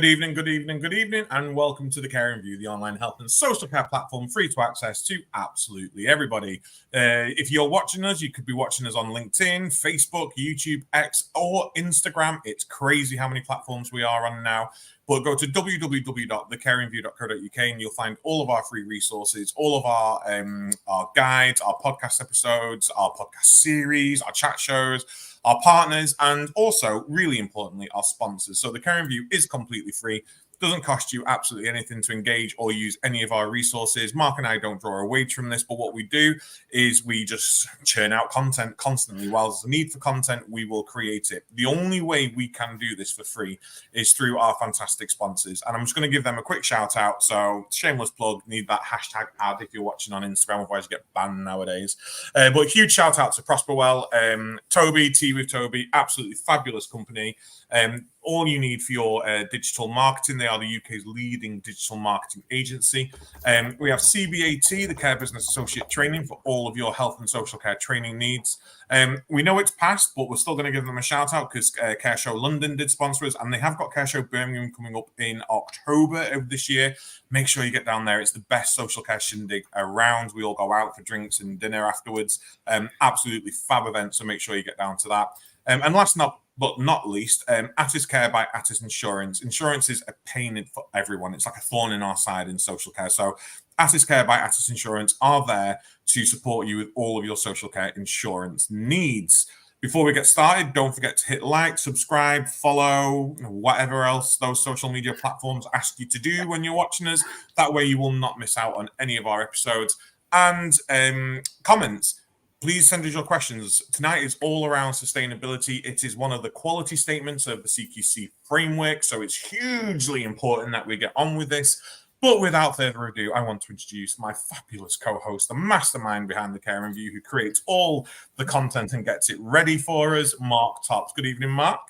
Good evening, and welcome to the Care & View, the online health and social care platform free to access to absolutely everybody. If you're watching us, you could be watching us on LinkedIn, Facebook, YouTube, X, or Instagram. It's crazy how many platforms we are on now. But go to www.thecaringview.co.uk and you'll find all of our free resources, all of our guides, our podcast episodes, our podcast series, our chat shows, our partners, and also, really importantly, our sponsors. So the Care & View is completely free. Doesn't cost you absolutely anything to engage or use any of our resources. Mark and I don't draw a wage from this, but what we do is we just churn out content constantly. While there's a need for content, we will create it. The only way we can do this for free is through our fantastic sponsors. And I'm just going to give them a quick shout out. So shameless plug, need that hashtag ad if you're watching on Instagram, otherwise you get banned nowadays. But huge shout out to Prosperwell, Toby, Tea with Toby, absolutely fabulous company. All you need for your digital marketing. They are the UK's leading digital marketing agency. We have CBAT, the Care Business Associate Training, for all of your health and social care training needs. We know it's past, but we're still going to give them a shout out because Care Show London did sponsor us, and they have got Care Show Birmingham coming up in October of this year. Make sure you get down there. It's the best social care shindig around. We all go out for drinks and dinner afterwards. Absolutely fab event, so make sure you get down to that. And last but not least, Attis Care by Attis Insurance. Insurance is a pain for everyone. It's like a thorn in our side in social care. So Attis Care by Attis Insurance are there to support you with all of your social care insurance needs. Before we get started, don't forget to hit like, subscribe, follow, whatever else those social media platforms ask you to do when you're watching us. That way you will not miss out on any of our episodes. And comments. Please send us your questions. Tonight is all around sustainability. It is one of the quality statements of the CQC framework, so it's hugely important that we get on with this. But without further ado, I want to introduce my fabulous co-host, the mastermind behind the Care & View, who creates all the content and gets it ready for us, Mark Tops. Good evening, Mark.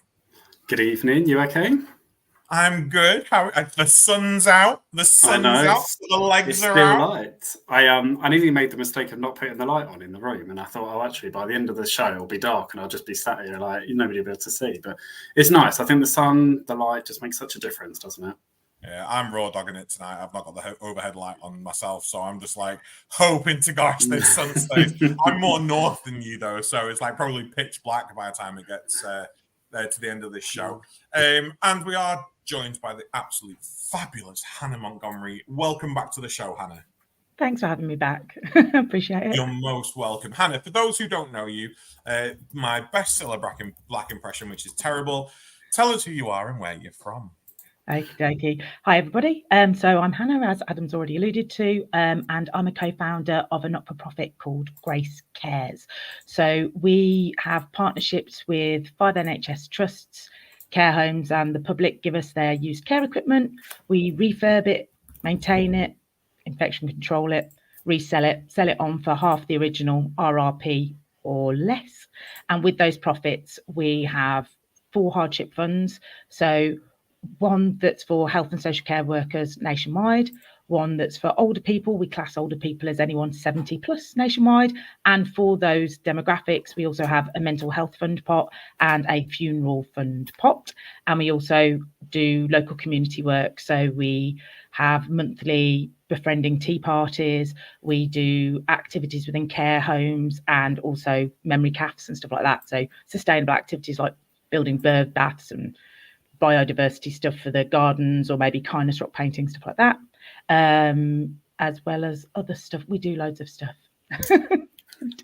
Good evening. You okay? I'm good. How the sun's out. The sun's out. The legs are out. Light. I nearly made the mistake of not putting the light on in the room, and I thought, oh, actually, by the end of the show, it'll be dark, and I'll just be sat here like nobody will be able to see. But it's nice. I think the light just makes such a difference, doesn't it? Yeah, I'm raw dogging it tonight. I've not got the overhead light on myself, so I'm just like hoping to gosh this sun stays. I'm more north than you though, so it's like probably pitch black by the time it gets to the end of this show. And we are joined by the absolute fabulous Hannah Montgomery. Welcome back to the show, Hannah. Thanks for having me back. Appreciate it. You're most welcome. Hannah, for those who don't know you, my bestseller black impression, which is terrible, tell us who you are and where you're from. Okie dokie. Hi, everybody. So I'm Hannah, as Adam's already alluded to, and I'm a co-founder of a not-for-profit called Grace Cares. So we have partnerships with 5 NHS trusts, care homes, and the public give us their used care equipment. We refurb it, maintain it, infection control it, resell it, sell it on for half the original RRP or less. And with those profits, we have 4 hardship funds. So one that's for health and social care workers nationwide, one that's for older people. We class older people as anyone 70 plus nationwide. And for those demographics, we also have a mental health fund pot and a funeral fund pot. And we also do local community work. So we have monthly befriending tea parties. We do activities within care homes and also memory cafes and stuff like that. So sustainable activities like building bird baths and biodiversity stuff for the gardens, or maybe kindness rock painting, stuff like that, as well as other stuff. We do loads of stuff. Do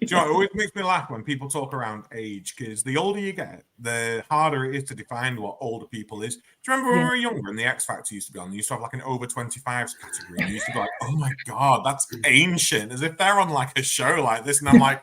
you know, it always makes me laugh when people talk around age, because the older you get, the harder it is to define what older people is. Do you remember when we were younger and the X Factor used to be on? They used to have like an over 25s category, and you used to be like, oh my God, that's ancient, as if they're on like a show like this. And I'm like,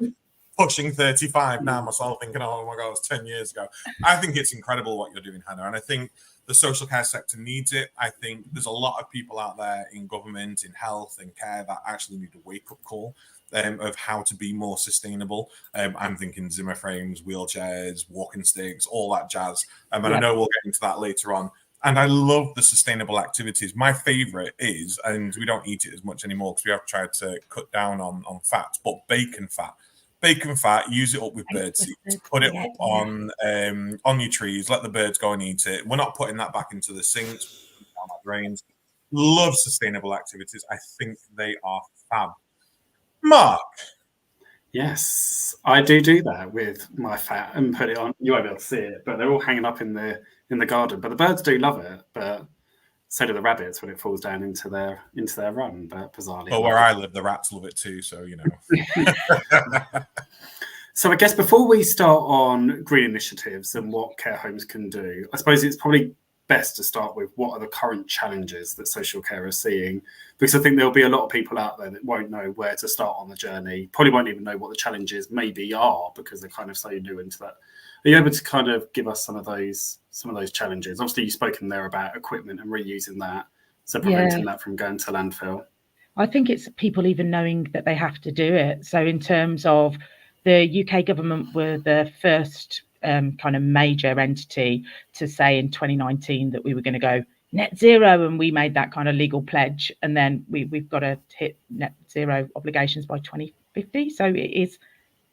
pushing 35 now myself, thinking, oh my God, it was 10 years ago. I think it's incredible what you're doing, Hannah. And I think the social care sector needs it. I think there's a lot of people out there in government, in health and care that actually need a wake-up call of how to be more sustainable. I'm thinking Zimmer frames, wheelchairs, walking sticks, all that jazz. And I know we'll get into that later on. And I love the sustainable activities. My favorite is, and we don't eat it as much anymore because we have tried to cut down on fats, but bacon fat. Bacon fat, use it up with bird seeds, put it up on your trees, let the birds go and eat it. We're not putting that back into the sinks, grains. Love sustainable activities. I think they are fab. Mark. Yes, I do that with my fat and put it on. You won't be able to see it, but they're all hanging up in the garden. But the birds do love it, but so do the rabbits when it falls down into their run. But bizarrely, Well, where I live, the rats love it too. So, you know. So I guess before we start on green initiatives and what care homes can do, I suppose it's probably best to start with what are the current challenges that social care are seeing, because I think there'll be a lot of people out there that won't know where to start on the journey, probably won't even know what the challenges maybe are because they're kind of so new into that. Are you able to kind of give us some of those challenges? Obviously, you've spoken there about equipment and reusing that, so preventing that from going to landfill. I think it's people even knowing that they have to do it. So in terms of the UK government were the first kind of major entity to say in 2019 that we were going to go net zero, and we made that kind of legal pledge, and then we've got to hit net zero obligations by 2050. So it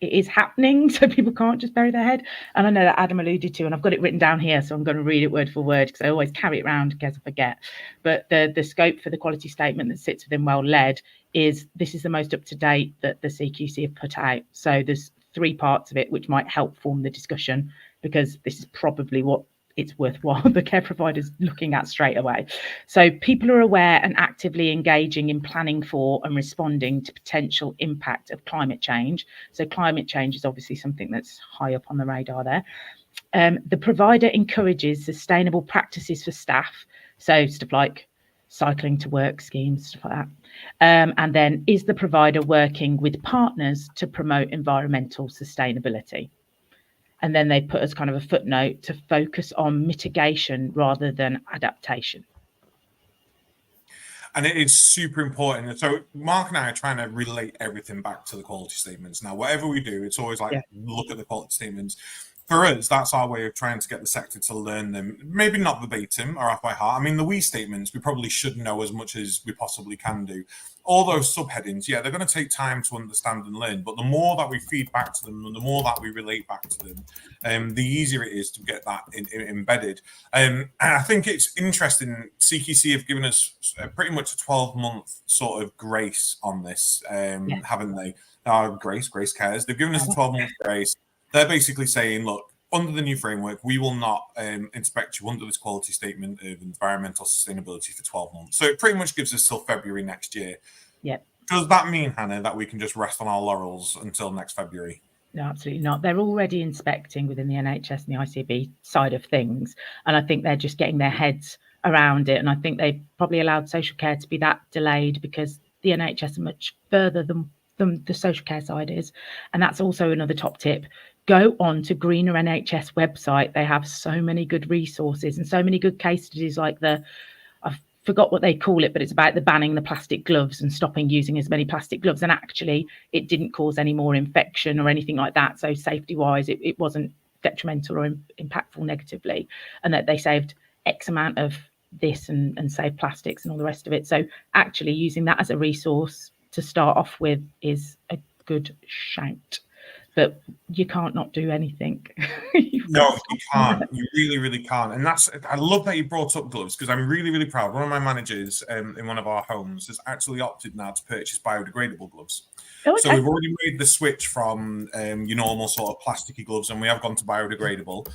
is happening, so people can't just bury their head. And I know that Adam alluded to, and I've got it written down here, so I'm going to read it word for word because I always carry it around in case I forget. But the scope for the quality statement that sits within Well Led is this is the most up to date that the CQC have put out. So there's 3 parts of it which might help form the discussion, because this is probably what it's worthwhile the care providers looking at straight away. So people are aware and actively engaging in planning for and responding to potential impact of climate change. So climate change is obviously something that's high up on the radar there. The provider encourages sustainable practices for staff. So stuff like cycling to work schemes, stuff like that. And then is the provider working with partners to promote environmental sustainability? And then they put as kind of a footnote to focus on mitigation rather than adaptation. And it is super important. So Mark and I are trying to relate everything back to the quality statements. Now, whatever we do, it's always like, look at the quality statements. For us, that's our way of trying to get the sector to learn them. Maybe not verbatim or off by heart. I mean, the WE statements, we probably should know as much as we possibly can do. All those subheadings, they're going to take time to understand and learn. But the more that we feed back to them and the more that we relate back to them, the easier it is to get that embedded. And I think it's interesting. CQC have given us pretty much a 12-month sort of grace on this, haven't they? Grace Cares. They've given us a 12-month grace. They're basically saying, look, under the new framework, we will not inspect you under this quality statement of environmental sustainability for 12 months. So it pretty much gives us till February next year. Yeah. Does that mean, Hannah, that we can just rest on our laurels until next February? No, absolutely not. They're already inspecting within the NHS and the ICB side of things. And I think they're just getting their heads around it. And I think they probably allowed social care to be that delayed because the NHS are much further than the social care side is. And that's also another top tip. Go on to Greener NHS website. They have so many good resources and so many good case studies, like I forgot what they call it, but it's about the banning the plastic gloves and stopping using as many plastic gloves. And actually, it didn't cause any more infection or anything like that. So safety-wise, it wasn't detrimental or impactful negatively, and that they saved X amount of this and saved plastics and all the rest of it. So actually using that as a resource to start off with is a good shout. But you can't not do anything. No, you can't. You really, really can't. And I love that you brought up gloves, because I'm really, really proud. One of my managers in one of our homes has actually opted now to purchase biodegradable gloves. Okay. So we've already made the switch from your normal sort of plasticky gloves, and we have gone to biodegradable.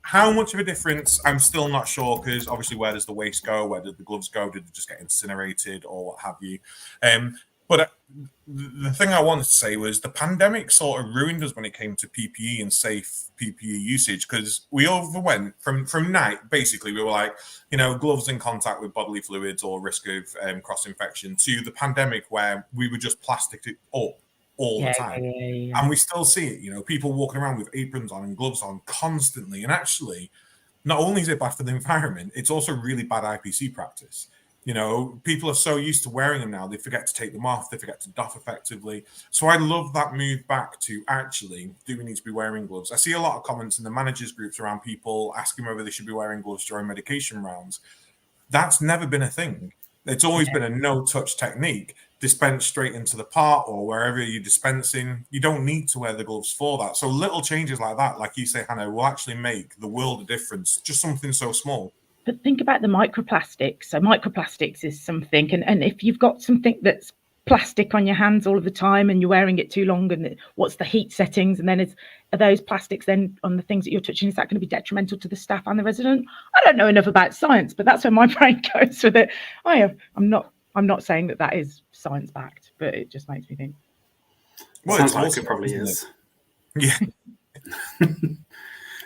How much of a difference, I'm still not sure, because obviously where does the waste go? Where did the gloves go? Did they just get incinerated or what have you? But the thing I wanted to say was the pandemic sort of ruined us when it came to PPE and safe PPE usage, because we overwent from night, basically, we were like, gloves in contact with bodily fluids or risk of cross-infection, to the pandemic where we were just plastic it up all the time. Yeah. And we still see it, people walking around with aprons on and gloves on constantly. And actually, not only is it bad for the environment, it's also really bad IPC practice. People are so used to wearing them now, they forget to take them off, they forget to doff effectively. So I love that move back to actually, do we need to be wearing gloves? I see a lot of comments in the managers groups around people asking whether they should be wearing gloves during medication rounds. That's never been a thing. It's always been a no-touch technique, dispense straight into the part or wherever you're dispensing. You don't need to wear the gloves for that. So little changes like that, like you say, Hannah, will actually make the world a difference. Just something so small. But think about the microplastics. So microplastics is something, and if you've got something that's plastic on your hands all of the time and you're wearing it too long, and what's the heat settings, and then are those plastics then on the things that you're touching, is that going to be detrimental to the staff and the resident? I don't know enough about science, but that's where my brain goes with it. I'm not saying that is science backed, but it just makes me think. Well, sounds like it probably is. Yeah.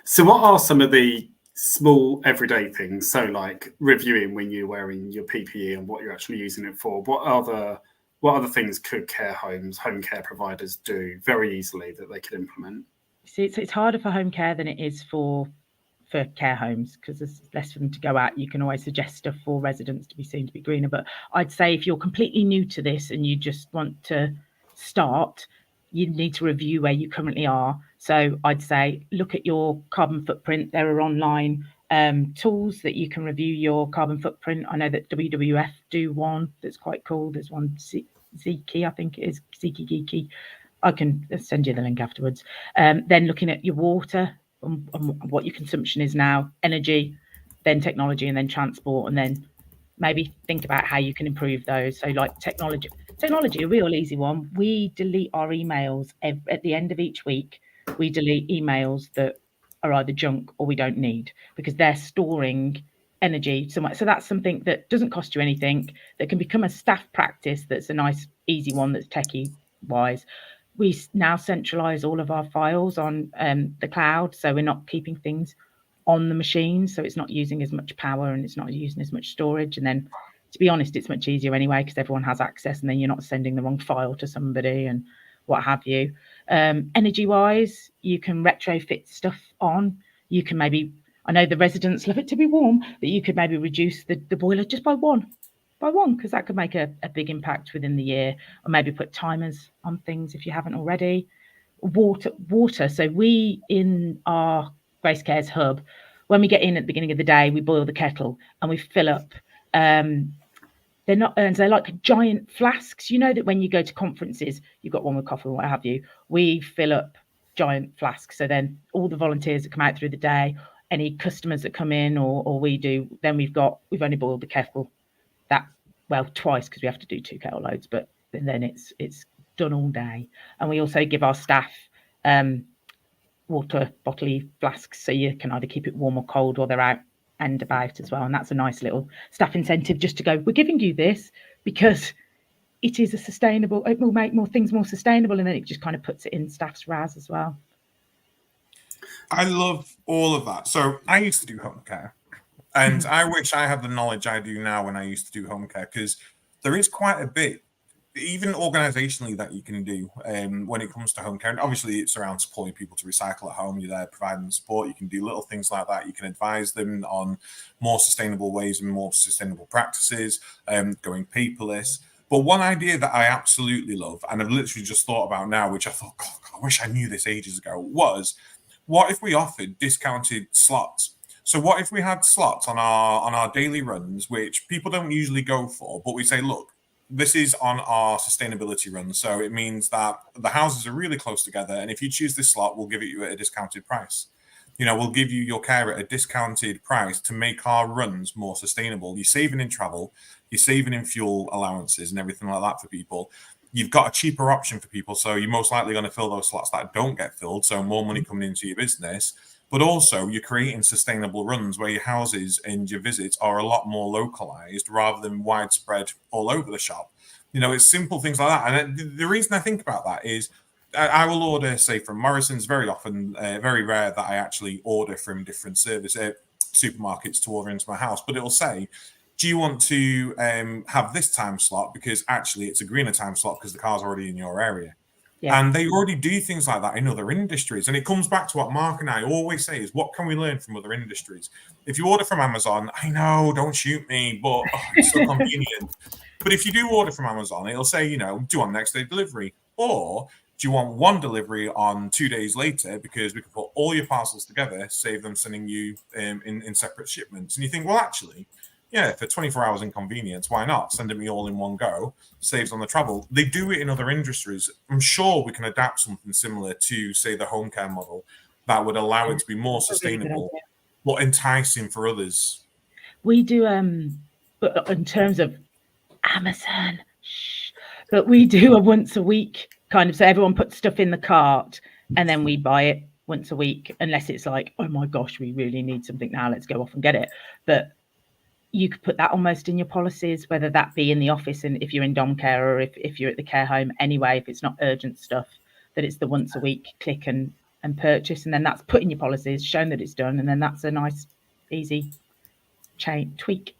So what are some of the small everyday things? So like reviewing when you're wearing your PPE and what you're actually using it for. What other things could care homes, home care providers do very easily that they could implement? See, it's harder for home care than it is for care homes, because there's less for them to go at. You can always suggest stuff for residents to be seen to be greener. But I'd say if you're completely new to this and you just want to start, you need to review where you currently are. So I'd say look at your carbon footprint. There are online tools that you can review your carbon footprint. I know that WWF do one that's quite cool. There's one, Ziki, I think it is, Ziki Geeky. I can send you the link afterwards. Then looking at your water and what your consumption is now, energy, then technology, and then transport, and then maybe think about how you can improve those. So like technology, a real easy one. We delete our emails at the end of each week. We delete emails that are either junk or we don't need, because they're storing energy somewhere. So that's something that doesn't cost you anything, that can become a staff practice. That's a nice, easy one that's techie wise. We now centralize all of our files on the cloud. So we're not keeping things on the machine. So it's not using as much power and it's not using as much storage. And then, to be honest, it's much easier anyway, because everyone has access, and then you're not sending the wrong file to somebody and what have you. Energy wise, you can retrofit stuff on. You can maybe, I know the residents love it to be warm, but you could maybe reduce the boiler just by one, because that could make a big impact within the year. Or maybe put timers on things if you haven't already. Water. So we, in our Grace Cares hub, when we get in at the beginning of the day, we boil the kettle and we fill up. They're not urns, they're like giant flasks. You know that when you go to conferences, you've got one with coffee or what have you. We fill up giant flasks. So then all the volunteers that come out through the day, any customers that come in or we do, then we've only boiled the kettle twice, because we have to do 2 kettle loads, but then it's done all day. And we also give our staff water bottle flasks, so you can either keep it warm or cold while they're out and about as well. And that's a nice little staff incentive, just to go, we're giving you this because it is it will make more things more sustainable, and then it just kind of puts it in staff's RAS as well. I love all of that. So I used to do home care, and I wish I had the knowledge I do now when I used to do home care, because there is quite a bit, even organizationally, that you can do when it comes to home care. And obviously it's around supporting people to recycle at home. You're there providing support. You can do little things like that. You can advise them on more sustainable ways and more sustainable practices, going paperless. But one idea that I absolutely love, and I've literally just thought about now, which I thought, God, I wish I knew this ages ago, was what if we offered discounted slots? So what if we had slots on our daily runs, which people don't usually go for, but we say, look, this is on our sustainability run. So it means that the houses are really close together. And if you choose this slot, we'll give it you at a discounted price. We'll give you your care at a discounted price to make our runs more sustainable. You're saving in travel, you're saving in fuel allowances and everything like that for people. You've got a cheaper option for people. So you're most likely going to fill those slots that don't get filled. So more money coming into your business. But also you're creating sustainable runs where your houses and your visits are a lot more localized rather than widespread all over the shop. It's simple things like that. And the reason I think about that is I will order, say, from Morrison's very often, very rare that I actually order from different supermarkets to order into my house. But it'll say, do you want to have this time slot? Because actually it's a greener time slot because the car's already in your area. Yeah. And they already do things like that in other industries. And it comes back to what Mark and I always say is, what can we learn from other industries? If you order from Amazon, I know, don't shoot me, but it's so convenient. But if you do order from Amazon, it'll say, do you want next day delivery? Or do you want one delivery on 2 days later? Because we can put all your parcels together, save them sending you in separate shipments. And you think, well, actually, yeah, for 24 hours inconvenience, why not? Send it me all in one go, saves on the travel. They do it in other industries. I'm sure we can adapt something similar to, say, the home care model that would allow it to be more sustainable, but enticing for others. We do but in terms of Amazon, but we do a once a week kind of, so everyone puts stuff in the cart and then we buy it once a week, unless it's like, oh my gosh, we really need something now, let's go off and get it. But you could put that almost in your policies, whether that be in the office and if you're in dom care, or if you're at the care home anyway, if it's not urgent stuff, that it's the once a week click and purchase, and then that's put in your policies, shown that it's done, and then that's a nice easy tweak.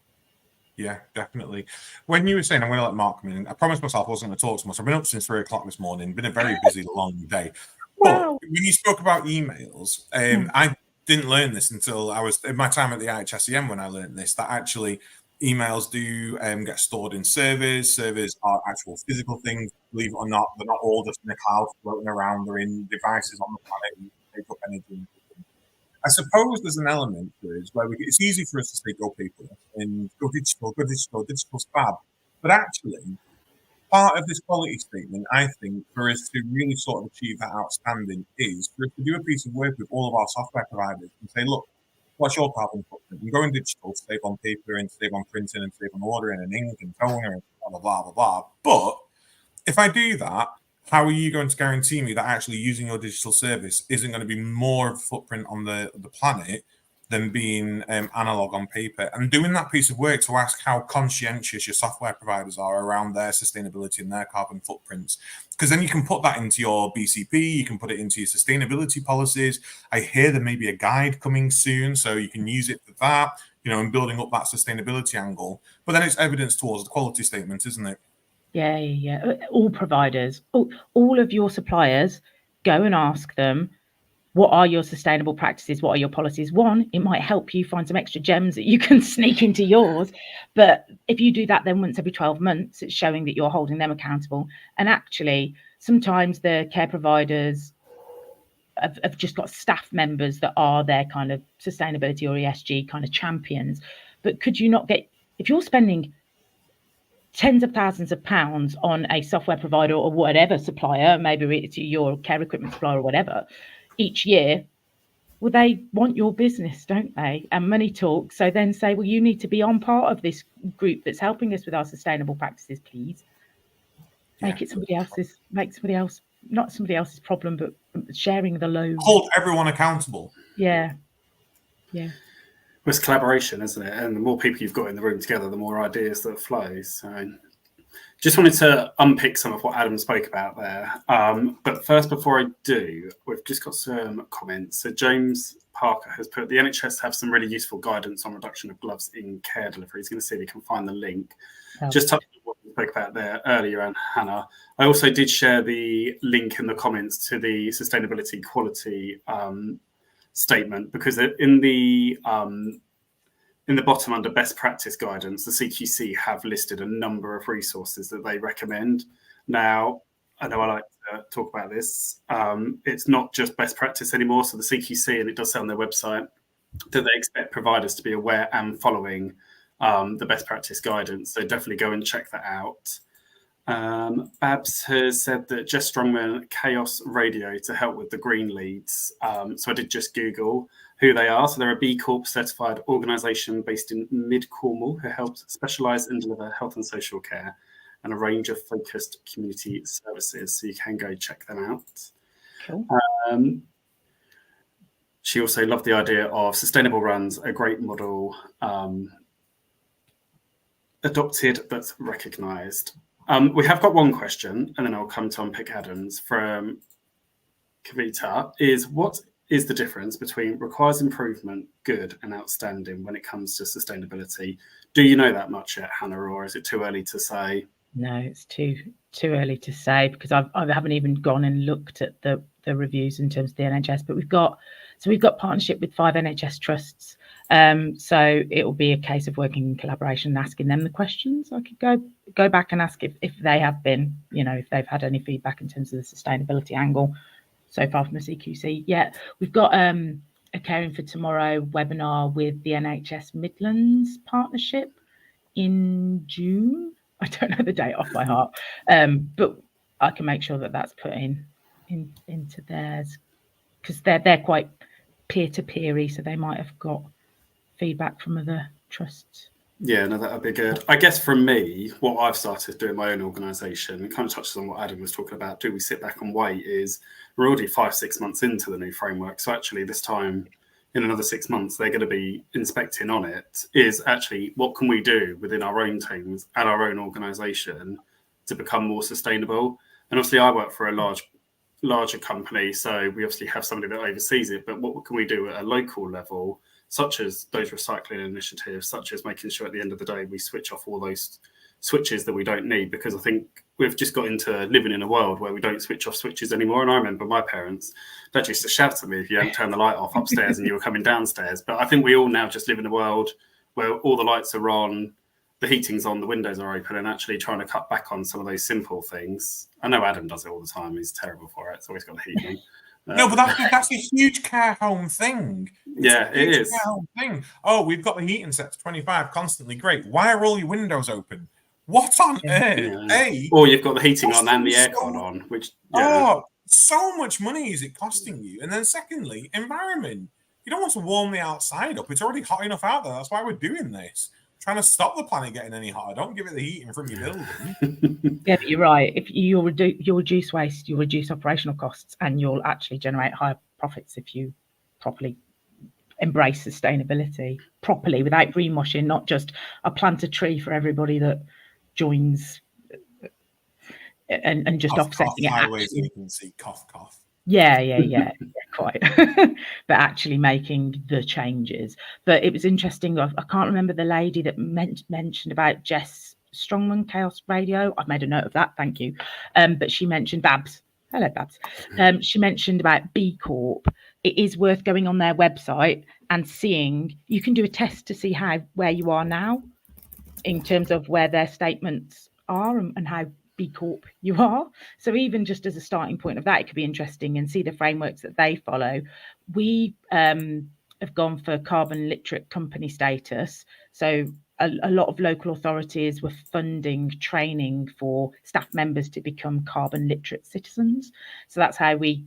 Yeah, definitely. When you were saying I'm going to let Mark come in, I promised myself I wasn't going to talk so much. I've been up since 3 o'clock this morning, been a very busy, long day. Wow. But when you spoke about emails, I didn't learn this until I was in my time at the IHSEM when I learned this, that actually emails do get stored in servers. Servers are actual physical things. Believe it or not, they're not all just in the cloud floating around. They're in devices on the planet and take up energy. I suppose there's an element to it where it's easy for us to say go paperless and go digital's fab. But actually, part of this quality statement, I think, for us to really sort of achieve that outstanding is for us to do a piece of work with all of our software providers and say, look, what's your carbon footprint? And going digital, save on paper and save on printing and save on ordering and ink and toner and blah, blah, blah, blah. But if I do that, how are you going to guarantee me that actually using your digital service isn't going to be more of a footprint on the planet than being analog on paper? And doing that piece of work to ask how conscientious your software providers are around their sustainability and their carbon footprints, because then you can put that into your BCP, you can put it into your sustainability policies. I hear there may be a guide coming soon, so you can use it for that, and building up that sustainability angle. But then it's evidence towards the quality statement, isn't it? Yeah. All providers, all of your suppliers, go and ask them, what are your sustainable practices? What are your policies? One, it might help you find some extra gems that you can sneak into yours. But if you do that, then once every 12 months, it's showing that you're holding them accountable. And actually, sometimes the care providers have just got staff members that are their kind of sustainability or ESG kind of champions. But could you not get, if you're spending tens of thousands of pounds on a software provider or whatever supplier, maybe it's your care equipment supplier or whatever, each year, well, they want your business, don't they? And money talks. So then say, well, you need to be on part of this group that's helping us with our sustainable practices, please. Make it somebody else's, not somebody else's problem, but sharing the load. Hold everyone accountable. Yeah. It's collaboration, isn't it? And the more people you've got in the room together, the more ideas that flow. So just wanted to unpick some of what Adam spoke about there. But first, before I do, we've just got some comments. So James Parker has put, the NHS have some really useful guidance on reduction of gloves in care delivery. He's going to see if he can find the link. Just touching on what we spoke about there earlier, and Hannah, I also did share the link in the comments to the sustainability quality statement, because in the bottom under best practice guidance, the CQC have listed a number of resources that they recommend. Now, I know I like to talk about this. It's not just best practice anymore. So the CQC, and it does say on their website, that they expect providers to be aware and following the best practice guidance. So definitely go and check that out. Babs has said that Jess Strongman Chaos Radio to help with the green leads. So I did just Google who they are. So they're a B Corp certified organisation based in Mid Cornwall who helps specialise and deliver health and social care and a range of focused community services. So you can go check them out. Cool. She also loved the idea of sustainable runs, a great model, adopted but recognised. We have got one question, and then I'll come to unpick Adam's from Kavita, is what is the difference between requires improvement, good, and outstanding when it comes to sustainability? Do you know that much yet, Hannah, or is it too early to say? No, it's too early to say, because I haven't even gone and looked at the reviews in terms of the NHS. But we've got partnership with 5 NHS trusts. So it will be a case of working in collaboration and asking them the questions. I could go back and ask if they have been, if they've had any feedback in terms of the sustainability angle so far from the CQC. Yeah, we've got a Caring for Tomorrow webinar with the NHS Midlands partnership in June. I don't know the date off by heart, but I can make sure that that's put into theirs, because they're quite peer-to-peer-y, so they might have got feedback from other trust. Yeah, no, that'd be good. I guess from me, what I've started doing my own organisation, it kind of touches on what Adam was talking about. Do we sit back and wait? Is we're already 5-6 months into the new framework, so actually this time in another 6 months they're going to be inspecting on it. Is actually what can we do within our own teams and our own organisation to become more sustainable? And obviously, I work for a larger company, so we obviously have somebody that oversees it. But what can we do at a local level? Such as those recycling initiatives, such as making sure at the end of the day we switch off all those switches that we don't need, because I think we've just got into living in a world where we don't switch off switches anymore. And I remember my parents, Dad used to shout at me if you hadn't turned the light off upstairs and you were coming downstairs. But I think we all now just live in a world where all the lights are on, the heating's on, the windows are open, and actually trying to cut back on some of those simple things. I know Adam does it all the time. He's terrible for it. It's always got the heating. No, but that's a huge care home thing. Yeah, it is. Care home thing. Oh, we've got the heating set to 25 constantly. Great. Why are all your windows open? What on earth? Yeah. Or you've got the heating on and the aircon on, which so much money is it costing you? And then secondly, environment. You don't want to warm the outside up. It's already hot enough out there. That's why we're doing this. Trying to stop the planet getting any hotter. Don't give it the heating from your building. Yeah, but you're right. If you'll reduce waste, you'll reduce operational costs, and you'll actually generate higher profits if you properly embrace sustainability properly without greenwashing. Not just I plant a tree for everybody that joins and just cough, offsetting cough, it. Highways you can see cough. Yeah, quite. But actually making the changes. But it was interesting. I can't remember the lady that mentioned about Jess Strongman, Chaos Radio. I've made a note of that. Thank you. But she mentioned Babs. Hello, Babs. She mentioned about B Corp. It is worth going on their website and seeing. You can do a test to see where you are now in terms of where their statements are and how B Corp you are. So even just as a starting point of that, it could be interesting and see the frameworks that they follow. We have gone for carbon literate company status. So a lot of local authorities were funding training for staff members to become carbon literate citizens. So that's how we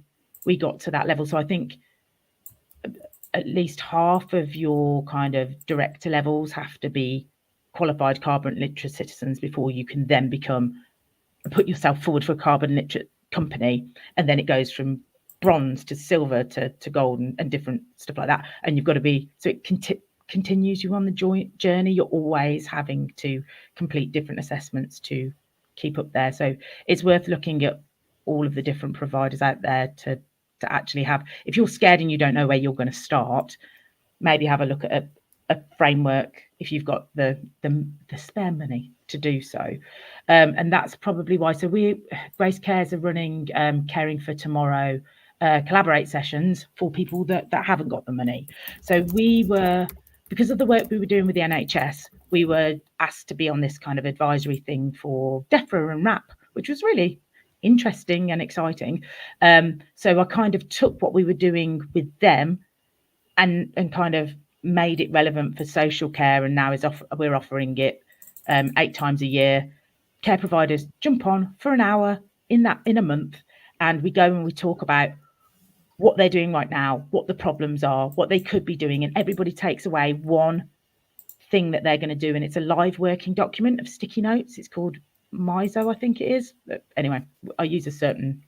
got to that level. So I think at least half of your kind of director levels have to be qualified carbon literate citizens before you can then put yourself forward for a carbon literate company. And then it goes from bronze to silver to gold and different stuff like that. And you've got to be, so it continues you on the journey. You're always having to complete different assessments to keep up there. So it's worth looking at all of the different providers out there to actually have, if you're scared and you don't know where you're going to start, maybe have a look at a framework if you've got the spare money to do so. And that's probably why. So Grace Cares are running Caring for Tomorrow collaborate sessions for people that haven't got the money. So we were, because of the work we were doing with the NHS, we were asked to be on this kind of advisory thing for DEFRA and RAP, which was really interesting and exciting. So I kind of took what we were doing with them and kind of made it relevant for social care, and now we're offering it 8 times a year. Care providers jump on for an hour in a month, and we go and we talk about what they're doing right now, what the problems are, what they could be doing, and everybody takes away one thing that they're going to do, and it's a live working document of sticky notes. It's called MISO, I think it is. But anyway, I use a certain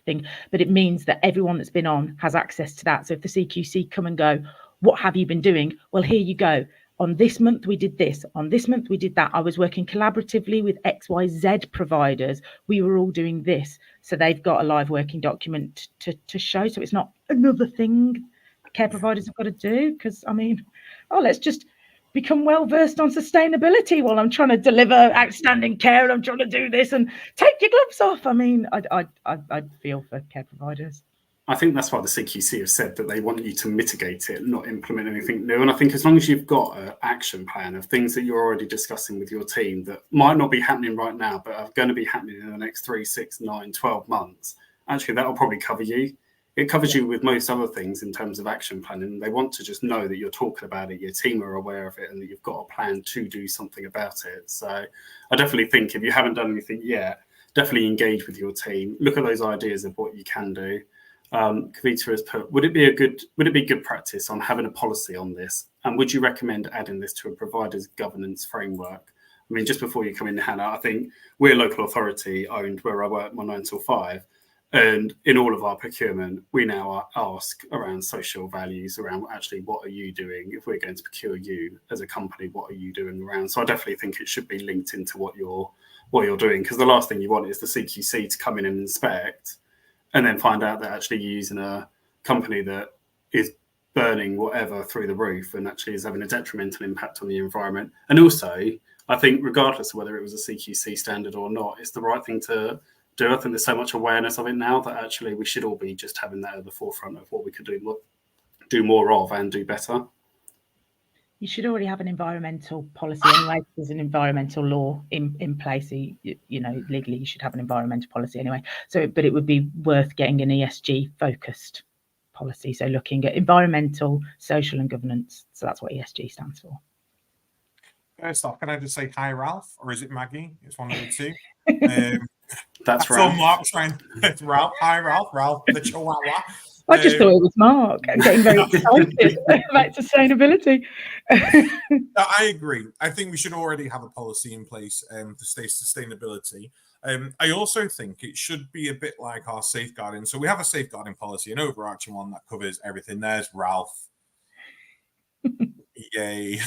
thing, but it means that everyone that's been on has access to that. So if the CQC come and go, what have you been doing? Well, here you go. On this month, we did this. On this month, we did that. I was working collaboratively with XYZ providers. We were all doing this. So they've got a live working document to show. So it's not another thing care providers have got to do. Because, I mean, let's just become well-versed on sustainability while I'm trying to deliver outstanding care and I'm trying to do this and take your gloves off. I mean, I'd feel for care providers. I think that's why the CQC have said that they want you to mitigate it, not implement anything new. And I think as long as you've got an action plan of things that you're already discussing with your team that might not be happening right now, but are going to be happening in the next 3, 6, 9, 12 months, actually that will probably cover you. It covers you with most other things in terms of action planning. They want to just know that you're talking about it, your team are aware of it, and that you've got a plan to do something about it. So I definitely think if you haven't done anything yet, definitely engage with your team. Look at those ideas of what you can do. Kavita has put, would it be good practice on having a policy on this? And would you recommend adding this to a provider's governance framework? I mean, just before you come in, Hannah, I think we're a local authority owned where I work my 9 till 5. And in all of our procurement, we now ask around social values, around actually what are you doing? If we're going to procure you as a company, what are you doing around? So I definitely think it should be linked into what you're doing, because the last thing you want is the CQC to come in and inspect and then find out that actually you're using a company that is burning whatever through the roof and actually is having a detrimental impact on the environment. And also, I think regardless of whether it was a CQC standard or not, it's the right thing to do. I think there's so much awareness of it now that actually we should all be just having that at the forefront of what we could do more of and do better. You should already have an environmental policy anyway. There's an environmental law in place. So you know, legally you should have an environmental policy anyway. So, but it would be worth getting an ESG focused policy. So looking at environmental, social and governance. So that's what ESG stands for. First off, can I just say hi, Ralph? Or is it Maggie? It's one of the two. That's right. right. Mark's trying. It's Ralph. Hi, Ralph. Ralph, the Chihuahua. I just thought it was Mark. I'm getting very excited about sustainability. I agree. I think we should already have a policy in place for sustainability. I also think it should be a bit like our safeguarding. So we have a safeguarding policy, an overarching one that covers everything. There's Ralph. Yay.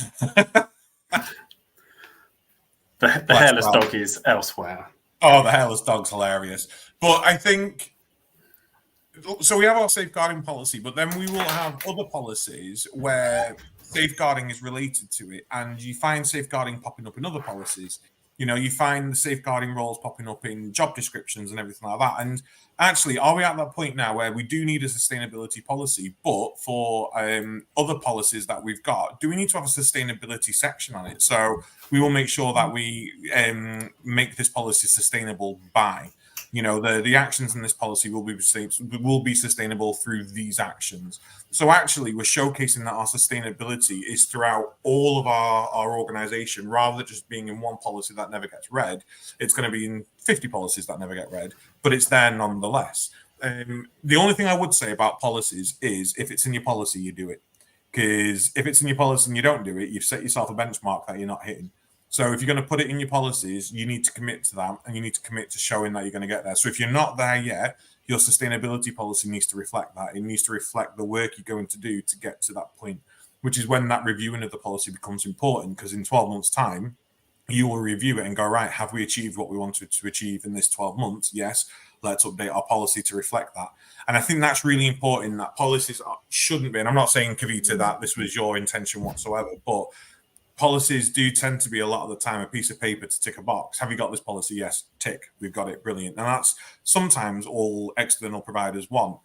The hairless dog is elsewhere. Oh, the hairless dog's hilarious. But I think, so we have our safeguarding policy, but then we will have other policies where safeguarding is related to it. And you find safeguarding popping up in other policies. You know, you find the safeguarding roles popping up in job descriptions and everything like that. And actually, are we at that point now where we do need a sustainability policy, but for other policies that we've got, do we need to have a sustainability section on it? So we will make sure that we make this policy sustainable by, you know, the actions in this policy will be sustainable through these actions. So actually, we're showcasing that our sustainability is throughout all of our organization, rather than just being in one policy that never gets read. It's going to be in 50 policies that never get read, but it's there nonetheless. The only thing I would say about policies is if it's in your policy, you do it. Because if it's in your policy and you don't do it, you've set yourself a benchmark that you're not hitting. So if you're going to put it in your policies, you need to commit to that, and you need to commit to showing that you're going to get there. So if you're not there yet, your sustainability policy needs to reflect that. It needs to reflect the work you're going to do to get to that point, which is when that reviewing of the policy becomes important, because in 12 months' time, you will review it and go, right, have we achieved what we wanted to achieve in this 12 months? Yes, let's update our policy to reflect that. And I think that's really important, that policies shouldn't be, and I'm not saying, Kavita, that this was your intention whatsoever, but policies do tend to be a lot of the time a piece of paper to tick a box. Have you got this policy? Yes, tick. We've got it. Brilliant. And that's sometimes all external providers want.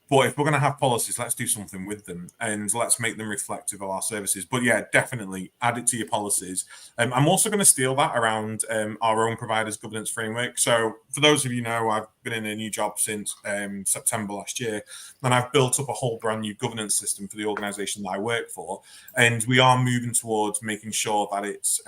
But if we're going to have policies, let's do something with them and let's make them reflective of our services. But yeah, definitely add it to your policies. I'm also going to steal that around our own providers governance framework. So for those of you who know, I've been in a new job since September last year, and I've built up a whole brand new governance system for the organization that I work for. And we are moving towards making sure that it's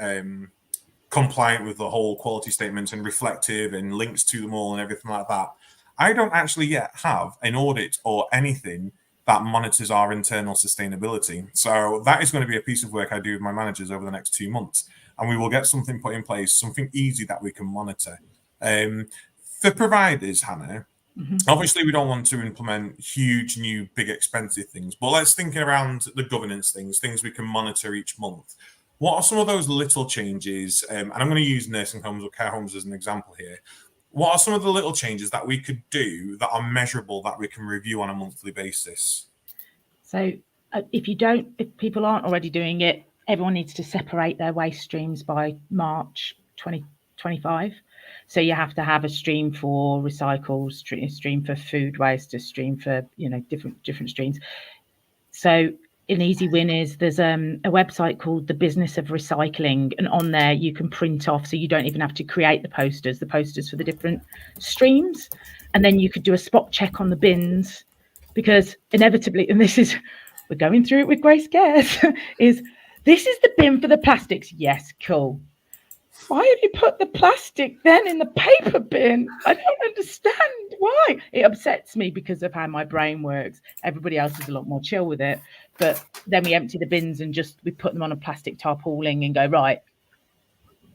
compliant with the whole quality statements and reflective and links to them all and everything like that. I don't actually yet have an audit or anything that monitors our internal sustainability. So that is going to be a piece of work I do with my managers over the next 2 months. And we will get something put in place, something easy that we can monitor. For providers, Hannah, obviously we don't want to implement huge, new, big, expensive things, but let's think around the governance things we can monitor each month. What are some of those little changes? And I'm going to use nursing homes or care homes as an example here. What are some of the little changes that we could do that are measurable that we can review on a monthly basis? So if people aren't already doing it, everyone needs to separate their waste streams by March 2025. So you have to have a stream for recycles, stream for food waste, a stream for, you know, different streams. So an easy win is there's a website called The Business of Recycling, and on there you can print off, so you don't even have to create the posters for the different streams, and then you could do a spot check on the bins, because inevitably, and we're going through it with Grace Cares, is this is the bin for the plastics. Yes, cool. why have you put the plastic then in the paper bin? I don't understand why. It upsets me because of how my brain works. Everybody else is a lot more chill with it. But then we empty the bins and we put them on a plastic tarpaulin and go, right,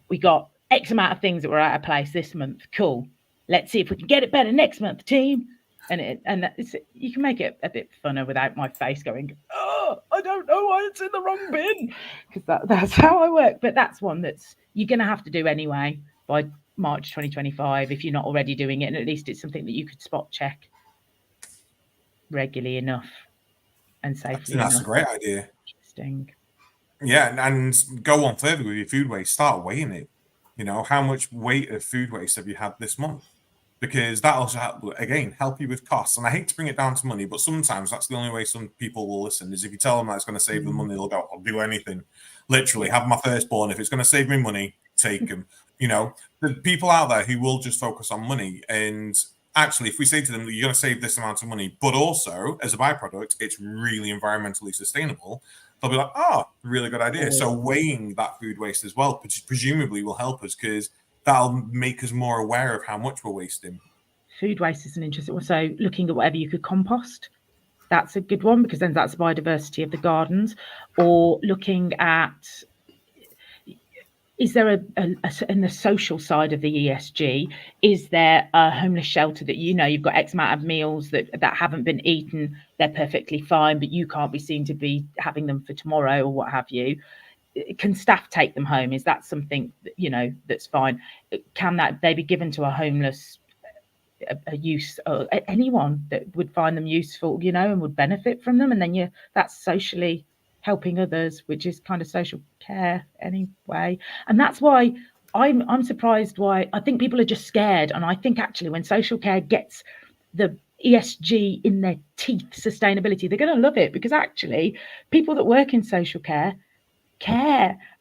we got X amount of things that were out of place this month. Cool. Let's see if we can get it better next month, team. And you can make it a bit funner without my face going, oh, I don't know why it's in the wrong bin, because that's how I work. But that's one that's you're going to have to do anyway by March 2025 if you're not already doing it, and at least it's something that you could spot check regularly enough and safely. That's a great idea. Interesting. Yeah, and go one further with your food waste. Start weighing it. You know, how much weight of food waste have you had this month? Because that also help you with costs. And I hate to bring it down to money, but sometimes that's the only way some people will listen is if you tell them that it's going to save them money, they'll go, I'll do anything. Literally, have my firstborn. If it's going to save me money, take them. You know, the people out there who will just focus on money. And actually, if we say to them, you're going to save this amount of money, but also as a byproduct, it's really environmentally sustainable, they'll be like, oh, really good idea. So weighing that food waste as well, presumably will help us because that'll make us more aware of how much we're wasting. Food waste is an interesting one. So looking at whatever you could compost, that's a good one because then that's biodiversity of the gardens. Or looking at, is there in the social side of the ESG, is there a homeless shelter that you've got X amount of meals that haven't been eaten, they're perfectly fine, but you can't be seen to be having them for tomorrow or what have you? Can staff take them home? Is that something that's fine? Can they be given to a homeless a use, or anyone that would find them useful, and would benefit from them? And then that's socially helping others, which is kind of social care anyway. And that's why I'm surprised why I think people are just scared. And I think actually when social care gets the ESG in their teeth, sustainability, they're going to love it, because actually people that work in social care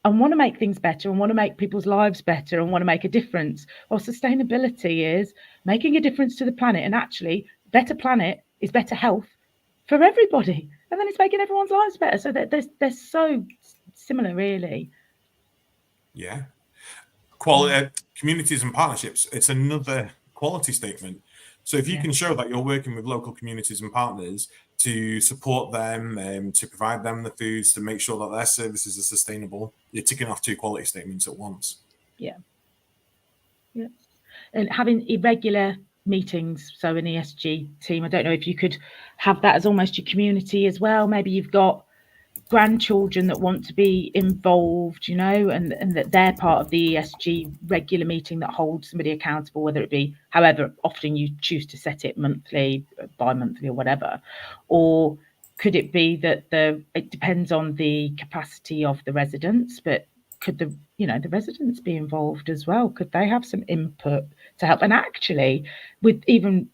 and want to make things better and want to make people's lives better and want to make a difference. Well, sustainability is making a difference to the planet, and actually better planet is better health for everybody, and then it's making everyone's lives better. So they're so similar, really. Yeah. Quality, communities and partnerships, it's another quality statement. So if you can show that you're working with local communities and partners to support them, to provide them the foods, to make sure that their services are sustainable, you're ticking off 2 quality statements at once. Yeah. And having irregular meetings, so an ESG team, I don't know if you could have that as almost your community as well. Maybe you've got grandchildren that want to be involved, and that they're part of the ESG regular meeting that holds somebody accountable, whether it be however often you choose to set it, monthly, bi-monthly or whatever. Or could it be that it depends on the capacity of the residents, but could the residents be involved as well? Could they have some input to help? And actually with even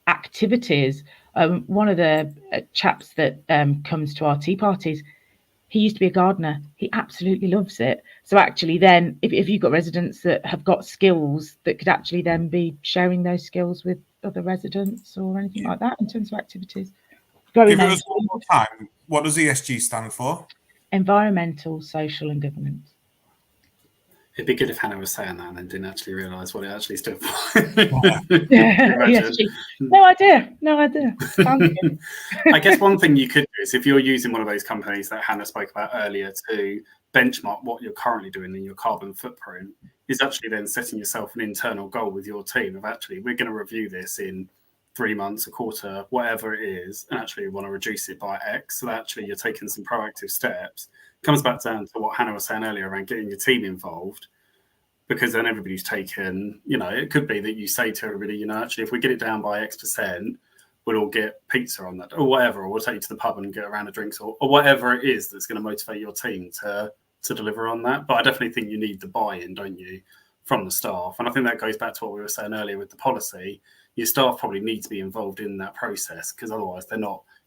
activities, one of the chaps that comes to our tea parties, he used to be a gardener. He absolutely loves it. So actually then if you've got residents that have got skills that could actually then be sharing those skills with other residents or anything like that in terms of activities. Give us one more time. What does ESG stand for? Environmental, social and governance. It'd be good if Hannah was saying that and then didn't actually realise what it actually stood for. ESG. No idea. I guess one thing you could do is, if you're using one of those companies that Hannah spoke about earlier to benchmark what you're currently doing in your carbon footprint, is actually then setting yourself an internal goal with your team of actually, we're going to review this in 3 months, a quarter, whatever it is, and actually want to reduce it by X. So that actually you're taking some proactive steps. Comes back down to what Hannah was saying earlier around getting your team involved, because then everybody's taken, it could be that you say to everybody, actually, if we get it down by X%, we'll all get pizza on that or whatever, or we'll take you to the pub and get a round of drinks or whatever it is that's going to motivate your team to deliver on that. But I definitely think you need the buy-in, don't you, from the staff? And I think that goes back to what we were saying earlier with the policy. Your staff probably need to be involved in that process, because otherwise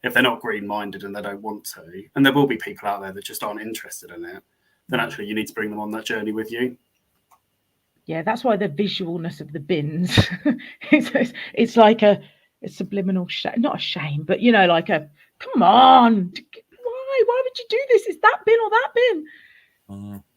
if they're not green-minded and they don't want to, and there will be people out there that just aren't interested in it, then actually you need to bring them on that journey with you. Yeah, that's why the visualness of the bins, it's like a subliminal shame, not a shame, but like a, come on, why would you do this? Is that bin or that bin?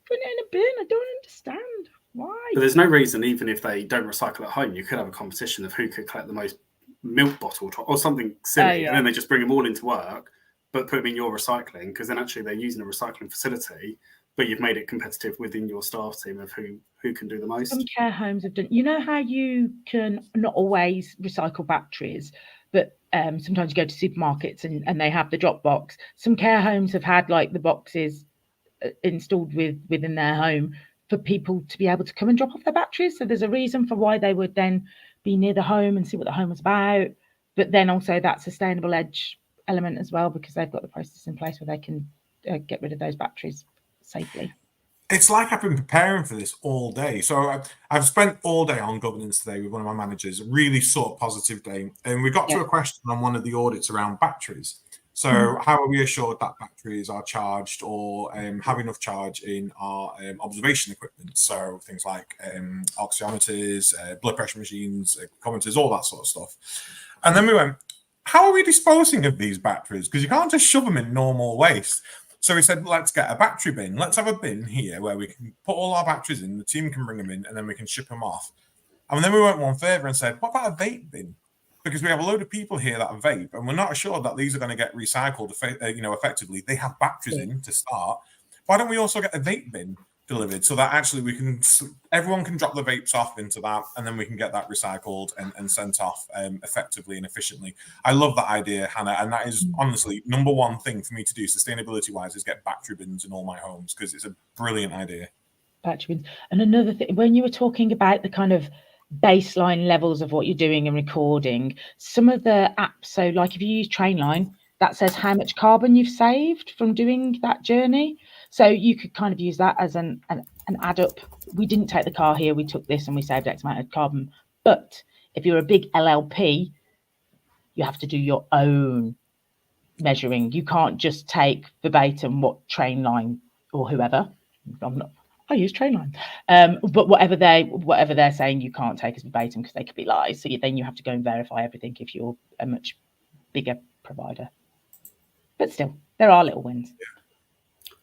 putting it in a bin? I don't understand why. But there's no reason, even if they don't recycle at home, you could have a competition of who could collect the most milk bottle or something silly, yeah. and then they just bring them all into work, but put them in your recycling, because then actually they're using a recycling facility, but you've made it competitive within your staff team of who can do the most. Some care homes have done. You know how you can not always recycle batteries, but sometimes you go to supermarkets and they have the drop box. Some care homes have had like the boxes installed within their home for people to be able to come and drop off their batteries. So there's a reason for why they would then be near the home and see what the home was about. But then also that sustainable edge element as well, because they've got the process in place where they can get rid of those batteries safely. It's like I've been preparing for this all day. So I've spent all day on governance today with one of my managers, a really sort of positive day. And we got to a question on one of the audits around batteries. So how are we assured that batteries are charged or have enough charge in our observation equipment? So things like oxymeters, blood pressure machines, commenters, all that sort of stuff. And then we went, how are we disposing of these batteries? Because you can't just shove them in normal waste. So we said, let's get a battery bin. Let's have a bin here where we can put all our batteries in, the team can bring them in, and then we can ship them off. And then we went one further and said, what about a vape bin? Because we have a load of people here that vape, and we're not assured that these are going to get recycled, effectively. They have batteries in to start. Why don't we also get a vape bin delivered so that actually everyone can drop the vapes off into that, and then we can get that recycled and sent off effectively and efficiently. I love that idea, Hannah, and that is honestly number one thing for me to do sustainability wise is get battery bins in all my homes, because it's a brilliant idea. Battery bins. And another thing, when you were talking about the kind of baseline levels of what you're doing and recording, some of the apps, so like if you use Trainline, that says how much carbon you've saved from doing that journey. So you could kind of use that as an add up. We didn't take the car here, we took this and we saved X amount of carbon. But if you're a big LLP, you have to do your own measuring. You can't just take verbatim what Trainline or whoever, I use Trainline, but whatever they're saying, you can't take as verbatim because they could be lies. So then you have to go and verify everything if you're a much bigger provider. But still, there are little wins.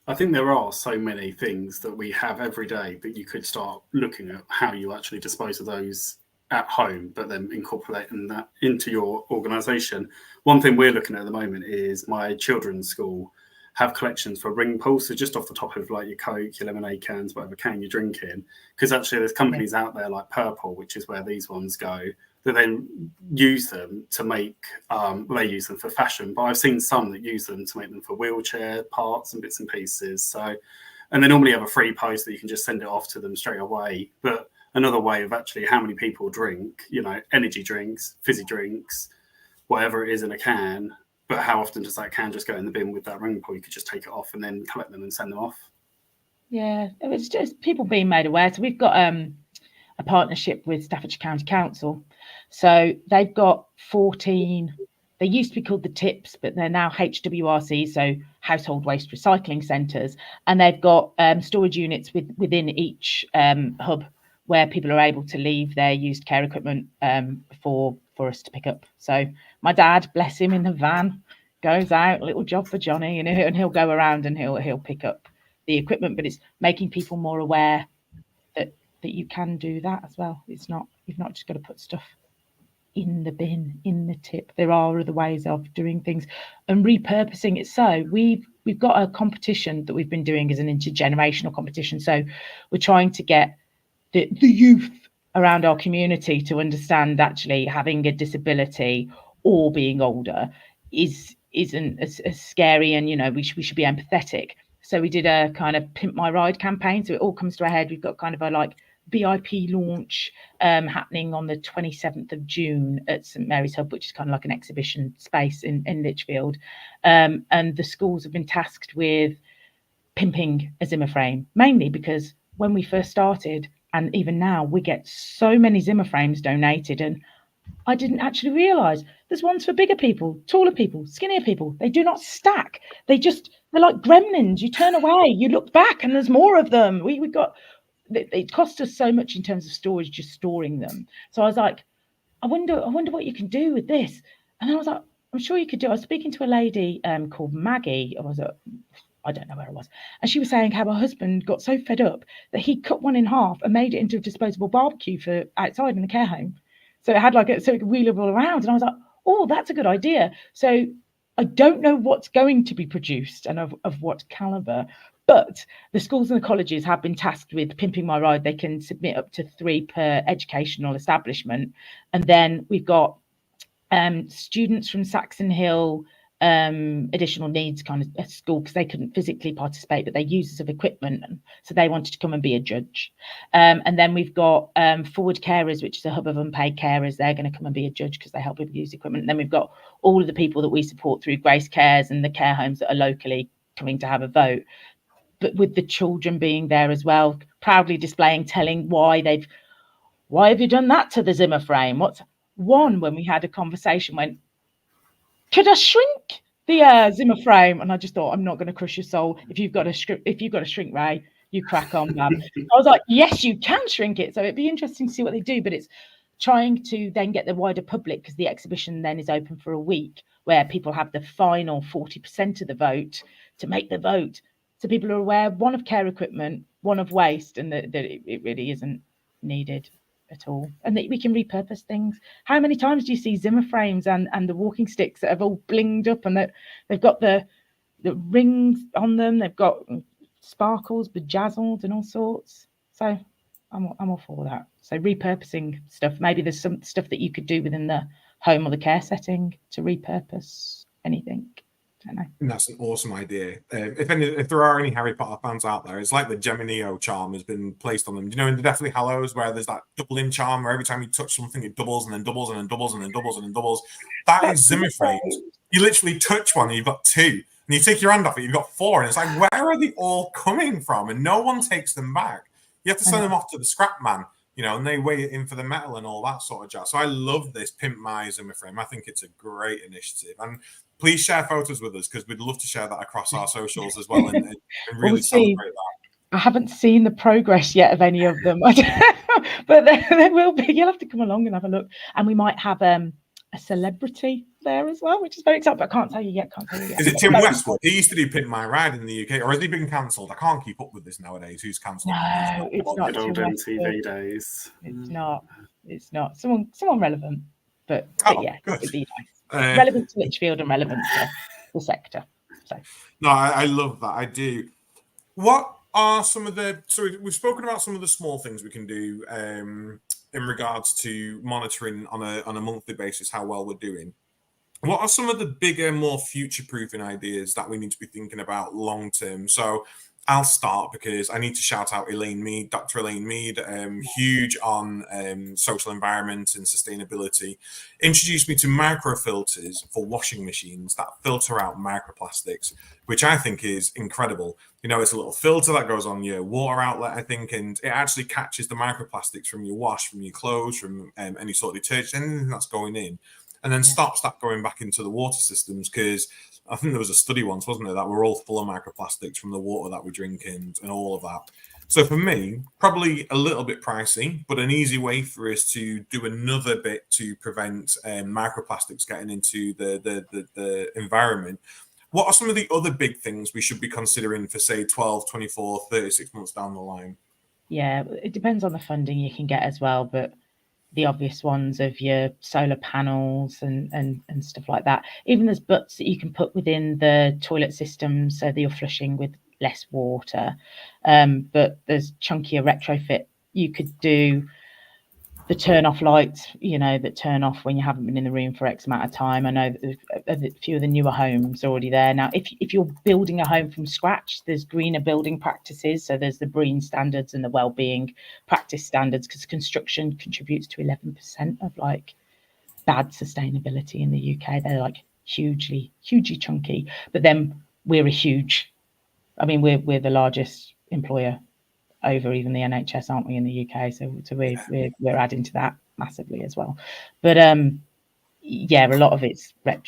I think there are so many things that we have every day that you could start looking at how you actually dispose of those at home, but then incorporating that into your organisation. One thing we're looking at the moment is my children's school have collections for ring pulls, so just off the top of like your Coke, your lemonade cans, whatever can you're drinking, because actually there's companies out there like Purple, which is where these ones go, that then use them to make, they use them for fashion, but I've seen some that use them to make them for wheelchair parts and bits and pieces. So, and they normally have a free post that you can just send it off to them straight away. But another way of actually how many people drink, energy drinks, fizzy drinks, whatever it is in a can, but how often does that can just go in the bin with that ring pull? You could just take it off and then collect them and send them off. Yeah, it's just people being made aware. So we've got a partnership with Staffordshire County Council. So they've got 14, they used to be called the TIPs, but they're now HWRC, so Household Waste Recycling Centres. And they've got storage units within each hub where people are able to leave their used care equipment for us to pick up. So my dad, bless him, in the van, goes out, little job for Johnny, and he'll go around and he'll pick up the equipment. But it's making people more aware that you can do that as well. It's not, you've not just got to put stuff in the bin, in the tip. There are other ways of doing things and repurposing it. So we've got a competition that we've been doing as an intergenerational competition. So we're trying to get the youth around our community to understand actually having a disability or being older isn't as scary, and we should be empathetic. So we did a kind of Pimp My Ride campaign. So it all comes to a head. We've got kind of a BIP launch happening on the 27th of June at St Mary's Hub, which is kind of like an exhibition space in Lichfield. And the schools have been tasked with pimping a Zimmer frame, mainly because when we first started, and even now, we get so many Zimmer frames donated, and I didn't actually realise there's ones for bigger people, taller people, skinnier people. They do not stack. They're like gremlins. You turn away, you look back, and there's more of them. We got, it cost us so much in terms of storage, just storing them. So I was like, I wonder what you can do with this. And I was like, I'm sure you could do. I was speaking to a lady called Maggie. I don't know where I was. And she was saying how her husband got so fed up that he cut one in half and made it into a disposable barbecue for outside in the care home. So it had like so it could wheel it all around. And I was like, oh, that's a good idea. So I don't know what's going to be produced and of what caliber, but the schools and the colleges have been tasked with pimping my ride. They can submit up to 3 per educational establishment. And then we've got students from Saxon Hill additional needs kind of a school, because they couldn't physically participate, but they're users of equipment, and so they wanted to come and be a judge. And then we've got Forward Carers, which is a hub of unpaid carers. They're going to come and be a judge because they help people use equipment. And then we've got all of the people that we support through Grace Cares and the care homes that are locally coming to have a vote, but with the children being there as well, proudly displaying, telling why have you done that to the Zimmer frame? What's one, when we had a conversation, went, could I shrink the Zimmer frame? And I just thought, I'm not going to crush your soul. If you've got a shrink, Ray, you crack on, man. I was like, yes, you can shrink it. So it'd be interesting to see what they do, but it's trying to then get the wider public, because the exhibition then is open for a week, where people have the final 40% of the vote to make the vote. So people are aware, one, of care equipment, one, of waste, and that it really isn't needed at all, and that we can repurpose things. How many times do you see Zimmer frames and the walking sticks that have all blinged up, and that they've got the rings on them, they've got sparkles bejazzled and all sorts? So I'm all for that. So repurposing stuff. Maybe there's some stuff that you could do within the home or the care setting to repurpose anything. I don't know. And that's an awesome idea. If there are any Harry Potter fans out there, it's like the Geminio charm has been placed on them. You know, in the Deathly Hallows, where there's that doubling charm, where every time you touch something, it doubles and then doubles and then doubles and then doubles and then doubles. That is Zimmer frames. You literally touch one and you've got 2, and you take your hand off it, you've got 4, and it's like, where are they all coming from? And no one takes them back. You have to send them off to the scrap man, you know, and they weigh it in for the metal and all that sort of jazz. So I love this Pimp My Zimmer frame. I think it's a great initiative. And please share photos with us, because we'd love to share that across our socials as well, and really celebrate that. I haven't seen the progress yet of any of them, but there will be. You'll have to come along and have a look. And we might have a celebrity there as well, which is very exciting, but I can't tell you yet. Is it Tim Westwood? He used to do Pimp My Ride in the UK, or has he been cancelled? I can't keep up with this nowadays. Who's cancelled? No, it's not. Good old MTV days. It's not. Someone relevant, but yeah, good. it'd be nice. Relevant to Lichfield and relevant to the sector. So no, I love that. I do. What are some of the? So we've spoken about some of the small things we can do in regards to monitoring on a monthly basis how well we're doing. What are some of the bigger, more future-proofing ideas that we need to be thinking about long term? So I'll start, because I need to shout out Elaine Mead, Dr. Elaine Mead, huge on social environment and sustainability. Introduced me to microfilters for washing machines that filter out microplastics, which I think is incredible. You know, it's a little filter that goes on your water outlet, I think, and it actually catches the microplastics from your wash, from your clothes, from any sort of detergent, anything that's going in, and then stops that going back into the water systems, because I think there was a study once, wasn't there, that we're all full of microplastics from the water that we drink and all of that. So for me, probably a little bit pricey, but an easy way for us to do another bit to prevent microplastics getting into the environment. What are some of the other big things we should be considering for, say, 12, 24, 36 months down the line? Yeah, it depends on the funding you can get as well, but the obvious ones of your solar panels and stuff like that. Even there's butts that you can put within the toilet system so that you're flushing with less water. But there's chunkier retrofit. You could do the turn off lights, you know, that turn off when you haven't been in the room for X amount of time. I know that a few of the newer homes are already there. Now, if you're building a home from scratch, there's greener building practices. So there's the BREEAM standards and the wellbeing practice standards, because construction contributes to 11% of like bad sustainability in the UK. They're like hugely chunky. But then we're we're the largest employer over even the NHS, aren't we, in the UK? So we're adding to that massively as well. But yeah, a lot of it's the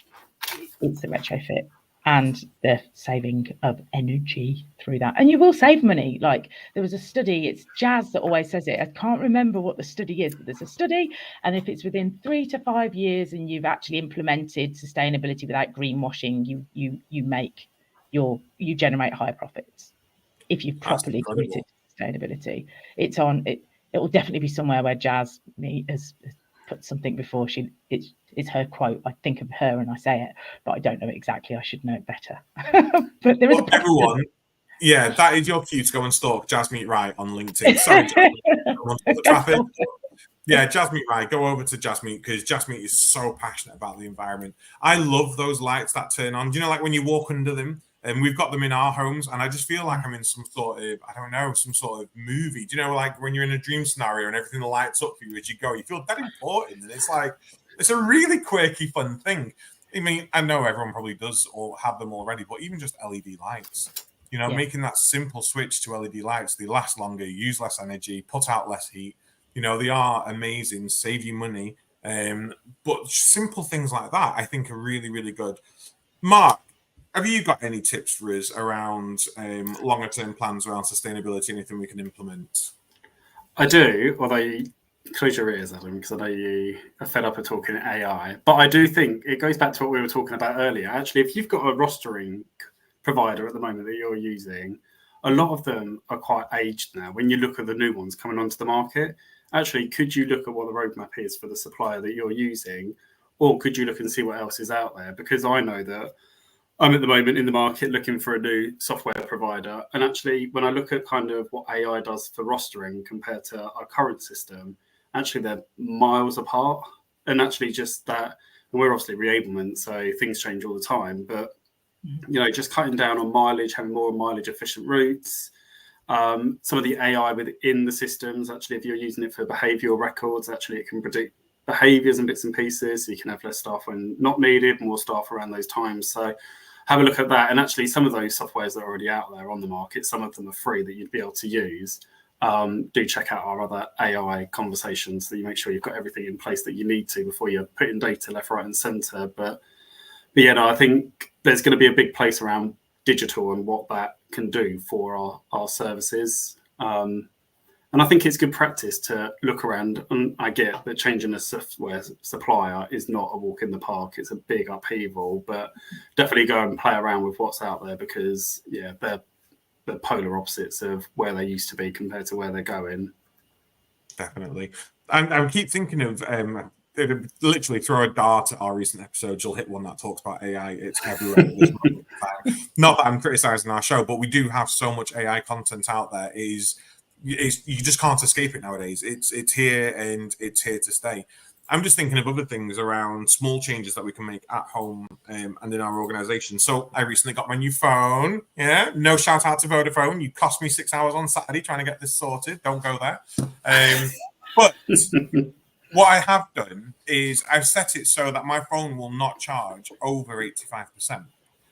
retrofit and the saving of energy through that. And you will save money. Like, there was a study, it's Jazz that always says it. I can't remember what the study is, but there's a study, and if it's within 3 to 5 years and you've actually implemented sustainability without greenwashing, you make you generate higher profits if you've properly committed to sustainability. It's on it. It will definitely be somewhere where Jasmeet has put something before. It's her quote. I think of her and I say it, but I don't know it exactly. I should know it better. But there is everyone. Yeah, that is your cue to go and stalk Jasmeet Wright on LinkedIn. Sorry, Jasmeet. Yeah, Jasmeet Wright. Go over to Jasmeet because Jasmeet is so passionate about the environment. I love those lights that turn on. Do you know, like when you walk under them? And we've got them in our homes, and I just feel like I'm in some sort of, I don't know, some sort of movie. Do you know, like when you're in a dream scenario and everything lights up for you as you go, you feel that important. And it's like, it's a really quirky, fun thing. I mean, I know everyone probably does or have them already, but even just LED lights, you know, making that simple switch to LED lights, they last longer, use less energy, put out less heat. You know, they are amazing, save you money. But simple things like that, I think, are really, really good. Mark, have you got any tips for us around longer term plans around sustainability, anything we can implement? I do, although close your ears, Adam, because I know you are fed up of talking AI. But I do think it goes back to what we were talking about earlier. Actually, if you've got a rostering provider at the moment that you're using, a lot of them are quite aged now. When you look at the new ones coming onto the market, actually, could you look at what the roadmap is for the supplier that you're using? Or could you look and see what else is out there? Because I know that I'm at the moment in the market looking for a new software provider. And actually, when I look at kind of what AI does for rostering compared to our current system, actually they're miles apart. And actually just that, and we're obviously reablement, so things change all the time. But, you know, just cutting down on mileage, having more mileage efficient routes, some of the AI within the systems, actually, if you're using it for behavioural records, actually it can predict behaviours and bits and pieces. So you can have less staff when not needed, more staff around those times. So have a look at that. And actually, some of those softwares that are already out there on the market, some of them are free that you'd be able to use. Do check out our other AI conversations so you make sure you've got everything in place that you need to before you're putting data left, right, and centre. But yeah, no, I think there's going to be a big place around digital and what that can do for our services. And I think it's good practice to look around. And I get that changing a software supplier is not a walk in the park. It's a big upheaval, but definitely go and play around with what's out there because, yeah, they're the polar opposites of where they used to be compared to where they're going. Definitely. I keep thinking of literally throw a dart at our recent episodes. You'll hit one that talks about AI. It's everywhere at this moment in time. Not that I'm criticizing our show, but we do have so much AI content out there. You just can't escape it nowadays. It's here and it's here to stay. I'm just thinking of other things around small changes that we can make at home and in our organization. So I recently got my new phone. Yeah, no shout out to Vodafone. You cost me 6 hours on Saturday trying to get this sorted. Don't go there. But what I have done is I've set it so that my phone will not charge over 85%.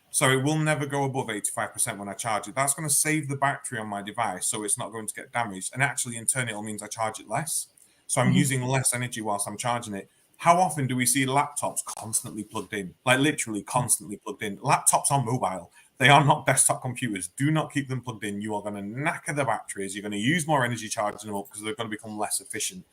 So it will never go above 85% when I charge it. That's going to save the battery on my device so it's not going to get damaged. And actually, in turn, it means I charge it less. So I'm using less energy whilst I'm charging it. How often do we see laptops constantly plugged in? Like literally constantly plugged in. Laptops are mobile. They are not desktop computers. Do not keep them plugged in. You are going to knacker the batteries. You're going to use more energy charging them up because they're going to become less efficient.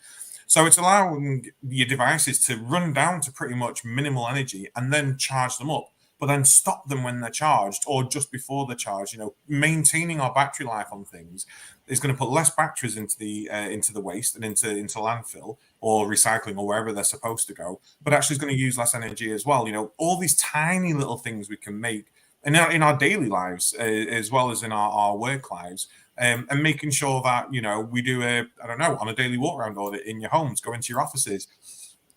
So it's allowing your devices to run down to pretty much minimal energy and then charge them up, but then stop them when they're charged or just before they're charged. You know, maintaining our battery life on things is going to put less batteries into the waste and into landfill or recycling or wherever they're supposed to go, but actually is going to use less energy as well. You know, all these tiny little things we can make in our daily lives as well as in our work lives. And making sure that, you know, we do on a daily walk around audit in your homes, go into your offices.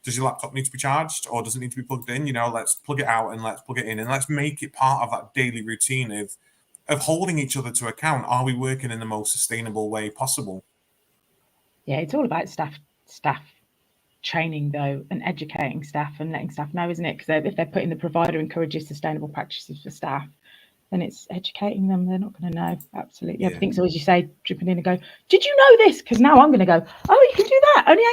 Does your laptop need to be charged or does it need to be plugged in? You know, let's plug it out and let's plug it in and let's make it part of that daily routine of holding each other to account. Are we working in the most sustainable way possible? Yeah, it's all about staff training though, and educating staff and letting staff know, isn't it? Because if they're putting the provider encourages sustainable practices for staff, then it's educating them. They're not going to know. Absolutely. Yeah. Everything's always, you say, dripping in and go, did you know this? Because now I'm going to go, oh, you can do that. Only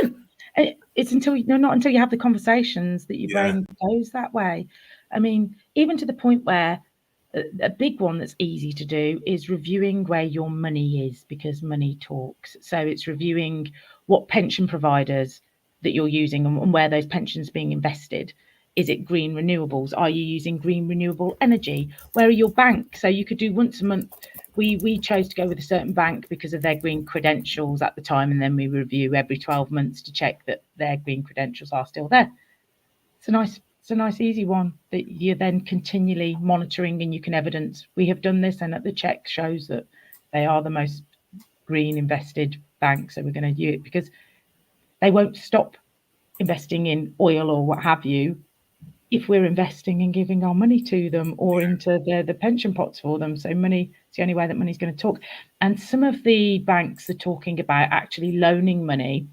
85%. And it's not until you have the conversations that your brain goes that way. I mean, even to the point where a big one that's easy to do is reviewing where your money is, because money talks. So it's reviewing what pension providers that you're using and where those pensions are being invested. Is it green renewables? Are you using green renewable energy? Where are your banks? So you could do once a month. We chose to go with a certain bank because of their green credentials at the time, and then we review every 12 months to check that their green credentials are still there. It's a nice easy one that you're then continually monitoring, and you can evidence we have done this, and that the check shows that they are the most green invested bank. So we're going to use it, because they won't stop investing in oil or what have you if we're investing and giving our money to them, or into the pension pots for them. So money, it's the only way that money's going to talk. And some of the banks are talking about actually loaning money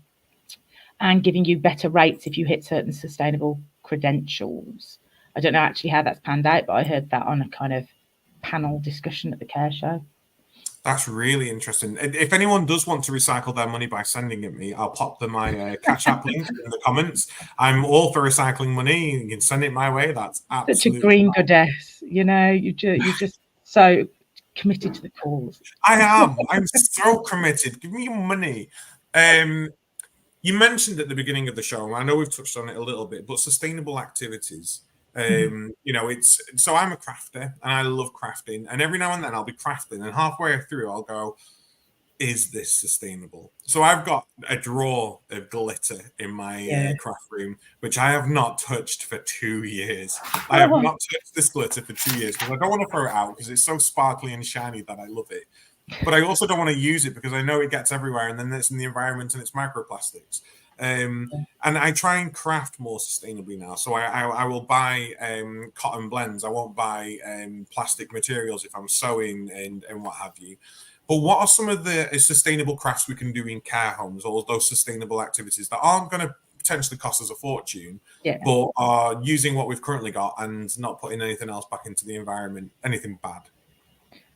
and giving you better rates if you hit certain sustainable credentials. I don't know actually how that's panned out, but I heard that on a kind of panel discussion at the Care Show. That's really interesting. If anyone does want to recycle their money by sending it me, I'll pop my Cash App link in the comments. I'm all for recycling money. You can send it my way. That's absolutely such a green goddess. You know, you're just so committed to the cause. I am. I'm so committed. Give me your money. You mentioned at the beginning of the show, and I know we've touched on it a little bit, but sustainable activities. You know, it's so I'm a crafter and I love crafting, and every now and then I'll be crafting, and halfway through I'll go, is this sustainable? So I've got a drawer of glitter in my craft room, which I have not touched for 2 years. I have not touched this glitter for 2 years because I don't want to throw it out because it's so sparkly and shiny that I love it. But I also don't want to use it because I know it gets everywhere, and then it's in the environment and it's microplastics. And I try and craft more sustainably now. So I will buy cotton blends. I won't buy plastic materials if I'm sewing and what have you. But what are some of the sustainable crafts we can do in care homes, or those sustainable activities that aren't going to potentially cost us a fortune, but are using what we've currently got and not putting anything else back into the environment, anything bad?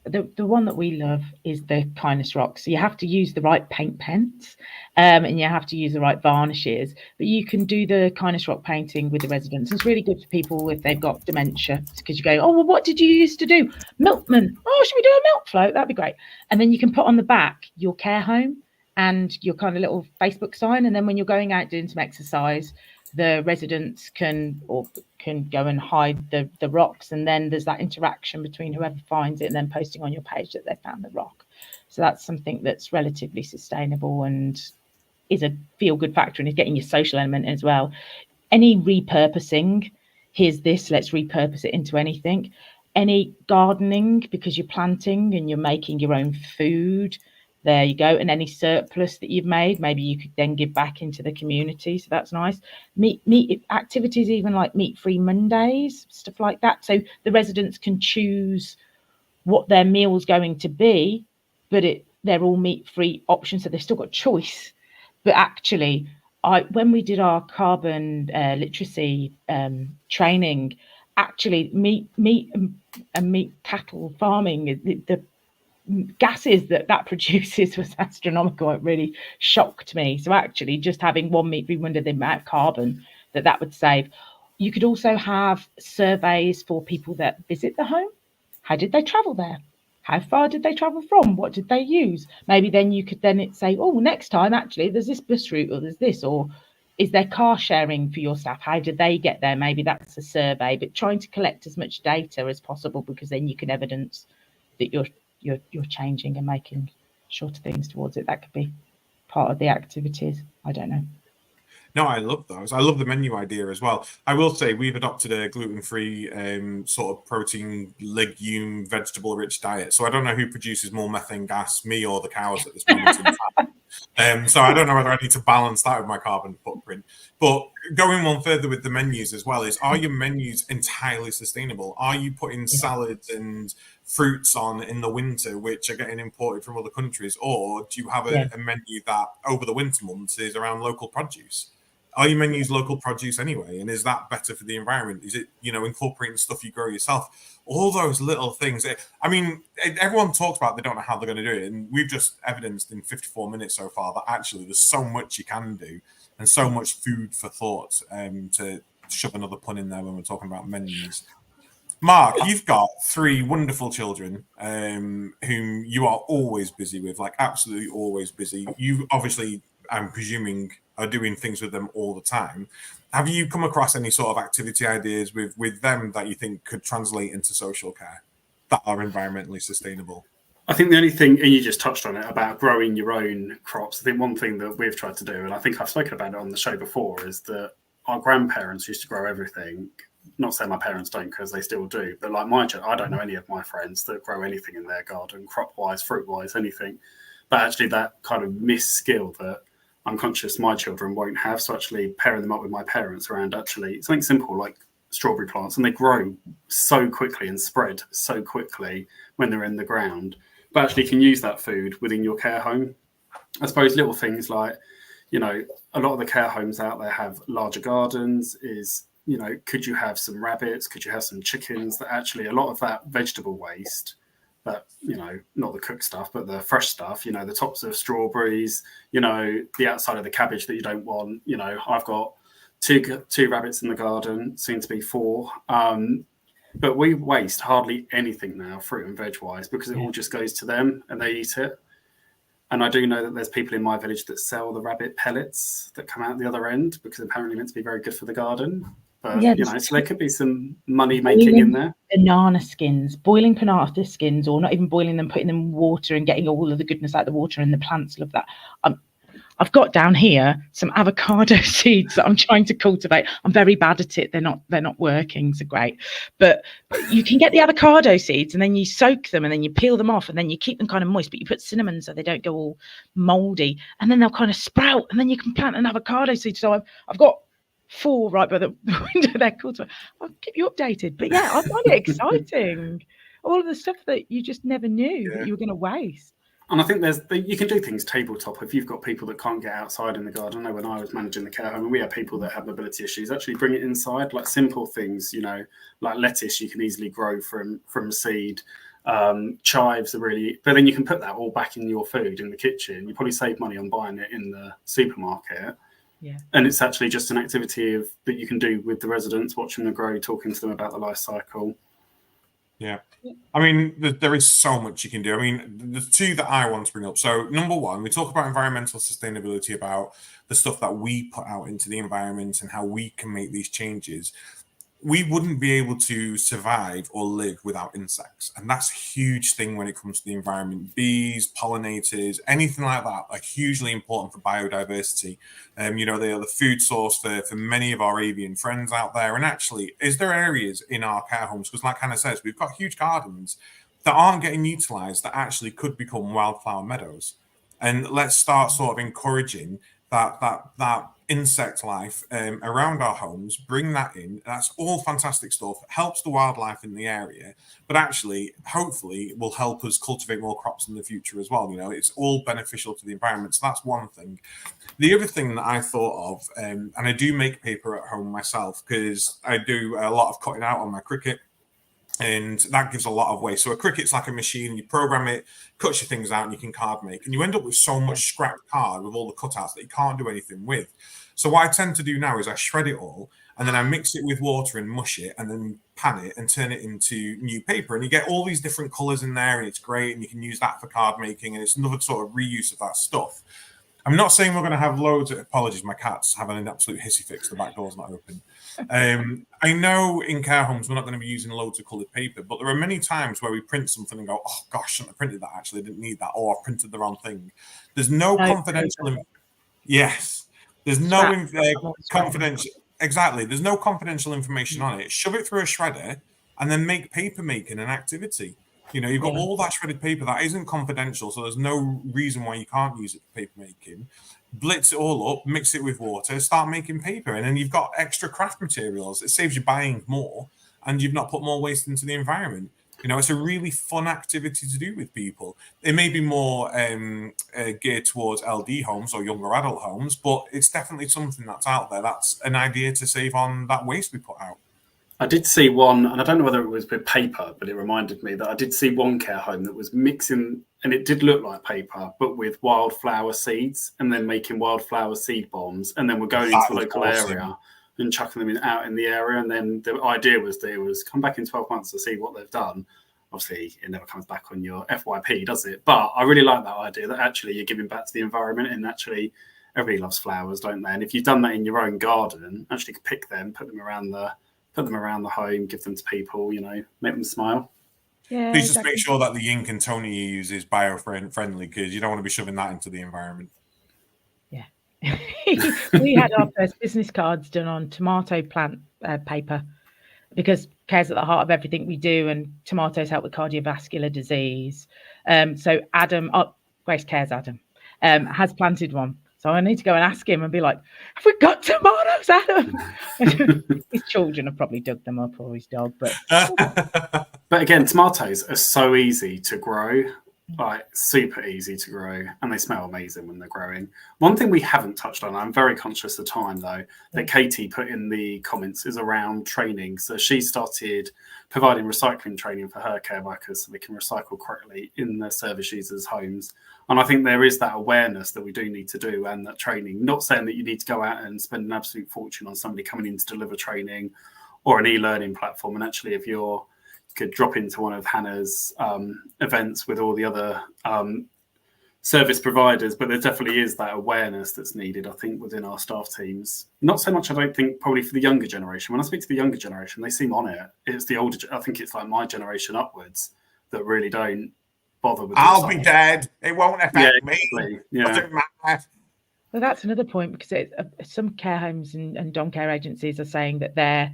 The one that we love is the Kindness Rock. So you have to use the right paint pens, and you have to use the right varnishes. But you can do the Kindness Rock painting with the residents. It's really good for people if they've got dementia, because you go, oh, well, what did you used to do? Milkman. Oh, should we do a milk float? That'd be great. And then you can put on the back your care home and your kind of little Facebook sign. And then when you're going out doing some exercise, the residents can go and hide the rocks, and then there's that interaction between whoever finds it and then posting on your page that they found the rock. So that's something that's relatively sustainable and is a feel-good factor, and is getting your social element as well. Any repurposing, here's this, let's repurpose it into anything. Any gardening, because you're planting and you're making your own food, there you go. And any surplus that you've made, maybe you could then give back into the community. So that's nice. Meat activities, even like meat-free Mondays, stuff like that. So the residents can choose what their meal's going to be, but they're all meat-free options. So they've still got choice. But actually, when we did our carbon literacy training, actually meat and meat cattle farming, the gases that produces was astronomical. It really shocked me. So actually just having one meat-free Monday, the amount of carbon that would save. You could also have surveys for people that visit the home. How did they travel there? How far did they travel from? What did they use? Maybe then you could then say, oh, next time actually there's this bus route, or there's this, or is there car sharing for your staff? How did they get there? Maybe that's a survey, but trying to collect as much data as possible, because then you can evidence that you're changing and making shorter things towards it. That could be part of the activities. I don't know. No, I love those. I love the menu idea as well. I will say we've adopted a gluten-free sort of protein, legume, vegetable-rich diet. So I don't know who produces more methane gas, me or the cows at this moment in time. So I don't know whether I need to balance that with my carbon footprint. But going one further with the menus as well is, are your menus entirely sustainable? Are you putting salads and fruits on in the winter, which are getting imported from other countries? Or do you have a menu that over the winter months is around local produce? Are your menus local produce anyway? And is that better for the environment? Is it, incorporating stuff you grow yourself? All those little things. I mean, everyone talks about they don't know how they're going to do it. And we've just evidenced in 54 minutes so far that actually there's so much you can do and so much food for thought, to shove another pun in there when we're talking about menus. Mark, you've got 3 wonderful children whom you are always busy with, like absolutely always busy. You obviously, I'm presuming, are doing things with them all the time. Have you come across any sort of activity ideas with them that you think could translate into social care that are environmentally sustainable? I think the only thing, and you just touched on it, about growing your own crops. I think one thing that we've tried to do, and I think I've spoken about it on the show before, is that our grandparents used to grow everything. Not saying my parents don't, because they still do, but like I don't know any of my friends that grow anything in their garden, crop-wise, fruit-wise, anything. But actually that kind of missed skill that I'm conscious my children won't have. So actually pairing them up with my parents around actually something simple like strawberry plants, and they grow so quickly and spread so quickly when they're in the ground. But actually you can use that food within your care home. I suppose little things like, a lot of the care homes out there have larger gardens. Could you have some rabbits? Could you have some chickens? That actually a lot of that vegetable waste, that, not the cooked stuff, but the fresh stuff, the tops of strawberries, the outside of the cabbage that you don't want. I've got two rabbits in the garden, soon to be 4. But we waste hardly anything now, fruit and veg wise, because it all just goes to them and they eat it. And I do know that there's people in my village that sell the rabbit pellets that come out the other end, because apparently meant to be very good for the garden. But, so there could be some money making in there. Banana skins, boiling banana skins, or not even boiling them, putting them in water and getting all of the goodness out of the water, and the plants love that. I've got down here some avocado seeds that I'm trying to cultivate. I'm very bad at it. They're not working so great. But you can get the avocado seeds, and then you soak them, and then you peel them off, and then you keep them kind of moist, but you put cinnamon so they don't go all moldy, and then they'll kind of sprout, and then you can plant an avocado seed. So I've got 4 right by the window there. So I'll keep you updated. But yeah, I find it exciting. All of the stuff that you just never knew that you were going to waste. And I think you can do things tabletop if you've got people that can't get outside in the garden. I know when I was managing the care home, and we had people that have mobility issues, actually bring it inside, like simple things, like lettuce you can easily grow from seed. Chives are really, but then you can put that all back in your food in the kitchen. You probably save money on buying it in the supermarket. Yeah. And it's actually just an activity that you can do with the residents, watching them grow, talking to them about the life cycle. Yeah. I mean, there is so much you can do. I mean, the 2 that I want to bring up. So, number 1, we talk about environmental sustainability, about the stuff that we put out into the environment and how we can make these changes. We wouldn't be able to survive or live without insects. And that's a huge thing when it comes to the environment. Bees, pollinators, anything like that are hugely important for biodiversity. They are the food source for many of our avian friends out there. And actually, is there areas in our care homes, because like Hannah says, we've got huge gardens that aren't getting utilised that actually could become wildflower meadows. And let's start sort of encouraging that insect life around our homes, bring that in. That's all fantastic stuff. It helps the wildlife in the area, but actually, hopefully, will help us cultivate more crops in the future as well. It's all beneficial to the environment. So that's one thing. The other thing that I thought of, and I do make paper at home myself, because I do a lot of cutting out on my Cricut. And that gives a lot of waste. So a Cricut's like a machine. You program it, cuts your things out, and you can card make. And you end up with so much scrap card with all the cutouts that you can't do anything with. So what I tend to do now is I shred it all, and then I mix it with water and mush it, and then pan it and turn it into new paper. And you get all these different colours in there, and it's great. And you can use that for card making, and it's another sort of reuse of that stuff. I'm not saying we're going to have loads of apologies. My cat's having an absolute hissy fix. The back door's not open. I know in care homes we're not going to be using loads of coloured paper, but there are many times where we print something and go, "Oh gosh, I shouldn't have printed that. Actually, I didn't need that, or I've printed the wrong thing." There's no confidential. Yes, there's no confidential. Exactly, there's no confidential information on it. Shove it through a shredder, and then make paper making an activity. You've got all that shredded paper that isn't confidential, so there's no reason why you can't use it for paper making. Blitz it all up, mix it with water, start making paper, and then you've got extra craft materials. It saves you buying more, and you've not put more waste into the environment. It's a really fun activity to do with people. It may be more geared towards LD homes or younger adult homes, but it's definitely something that's out there. That's an idea to save on that waste we put out. I did see one, and I don't know whether it was with paper, but it reminded me that I did see one care home that was mixing, and it did look like paper, but with wildflower seeds, and then making wildflower seed bombs, and then we're going into the local area and chucking them out in the area. And then the idea was come back in 12 months to see what they've done. Obviously, it never comes back on your FYP, does it? But I really like that idea that actually you're giving back to the environment and actually everybody loves flowers, don't they? And if you've done that in your own garden, actually pick them, put them around the home, give them to people, make them smile. Yeah, Please just make sure that the ink and toner you use is bio-friendly, because you don't want to be shoving that into the environment. Yeah. We had our first business cards done on tomato plant paper, because care's at the heart of everything we do, and tomatoes help with cardiovascular disease. So Adam, Grace Cares Adam, has planted one. So I need to go and ask him and be like, have we got tomatoes, Adam? His children have probably dug them up, or his dog. But again, tomatoes are so easy to grow, like super easy to grow, and they smell amazing when they're growing. One thing we haven't touched on, I'm very conscious of time though, that Katie put in the comments is around training. So she started providing recycling training for her care workers so they can recycle correctly in their service users' homes. And I think there is that awareness that we do need to do, and that training, not saying that you need to go out and spend an absolute fortune on somebody coming in to deliver training or an e-learning platform. And actually, if you could drop into one of Hannah's events with all the other service providers, but there definitely is that awareness that's needed, I think, within our staff teams. Not so much, I don't think, probably for the younger generation. When I speak to the younger generation, they seem on it. It's the older, I think it's like my generation upwards that really don't bother with I'll be dead. It won't affect me. Yeah. Doesn't matter. Well, that's another point, because some care homes and dom care agencies are saying that they're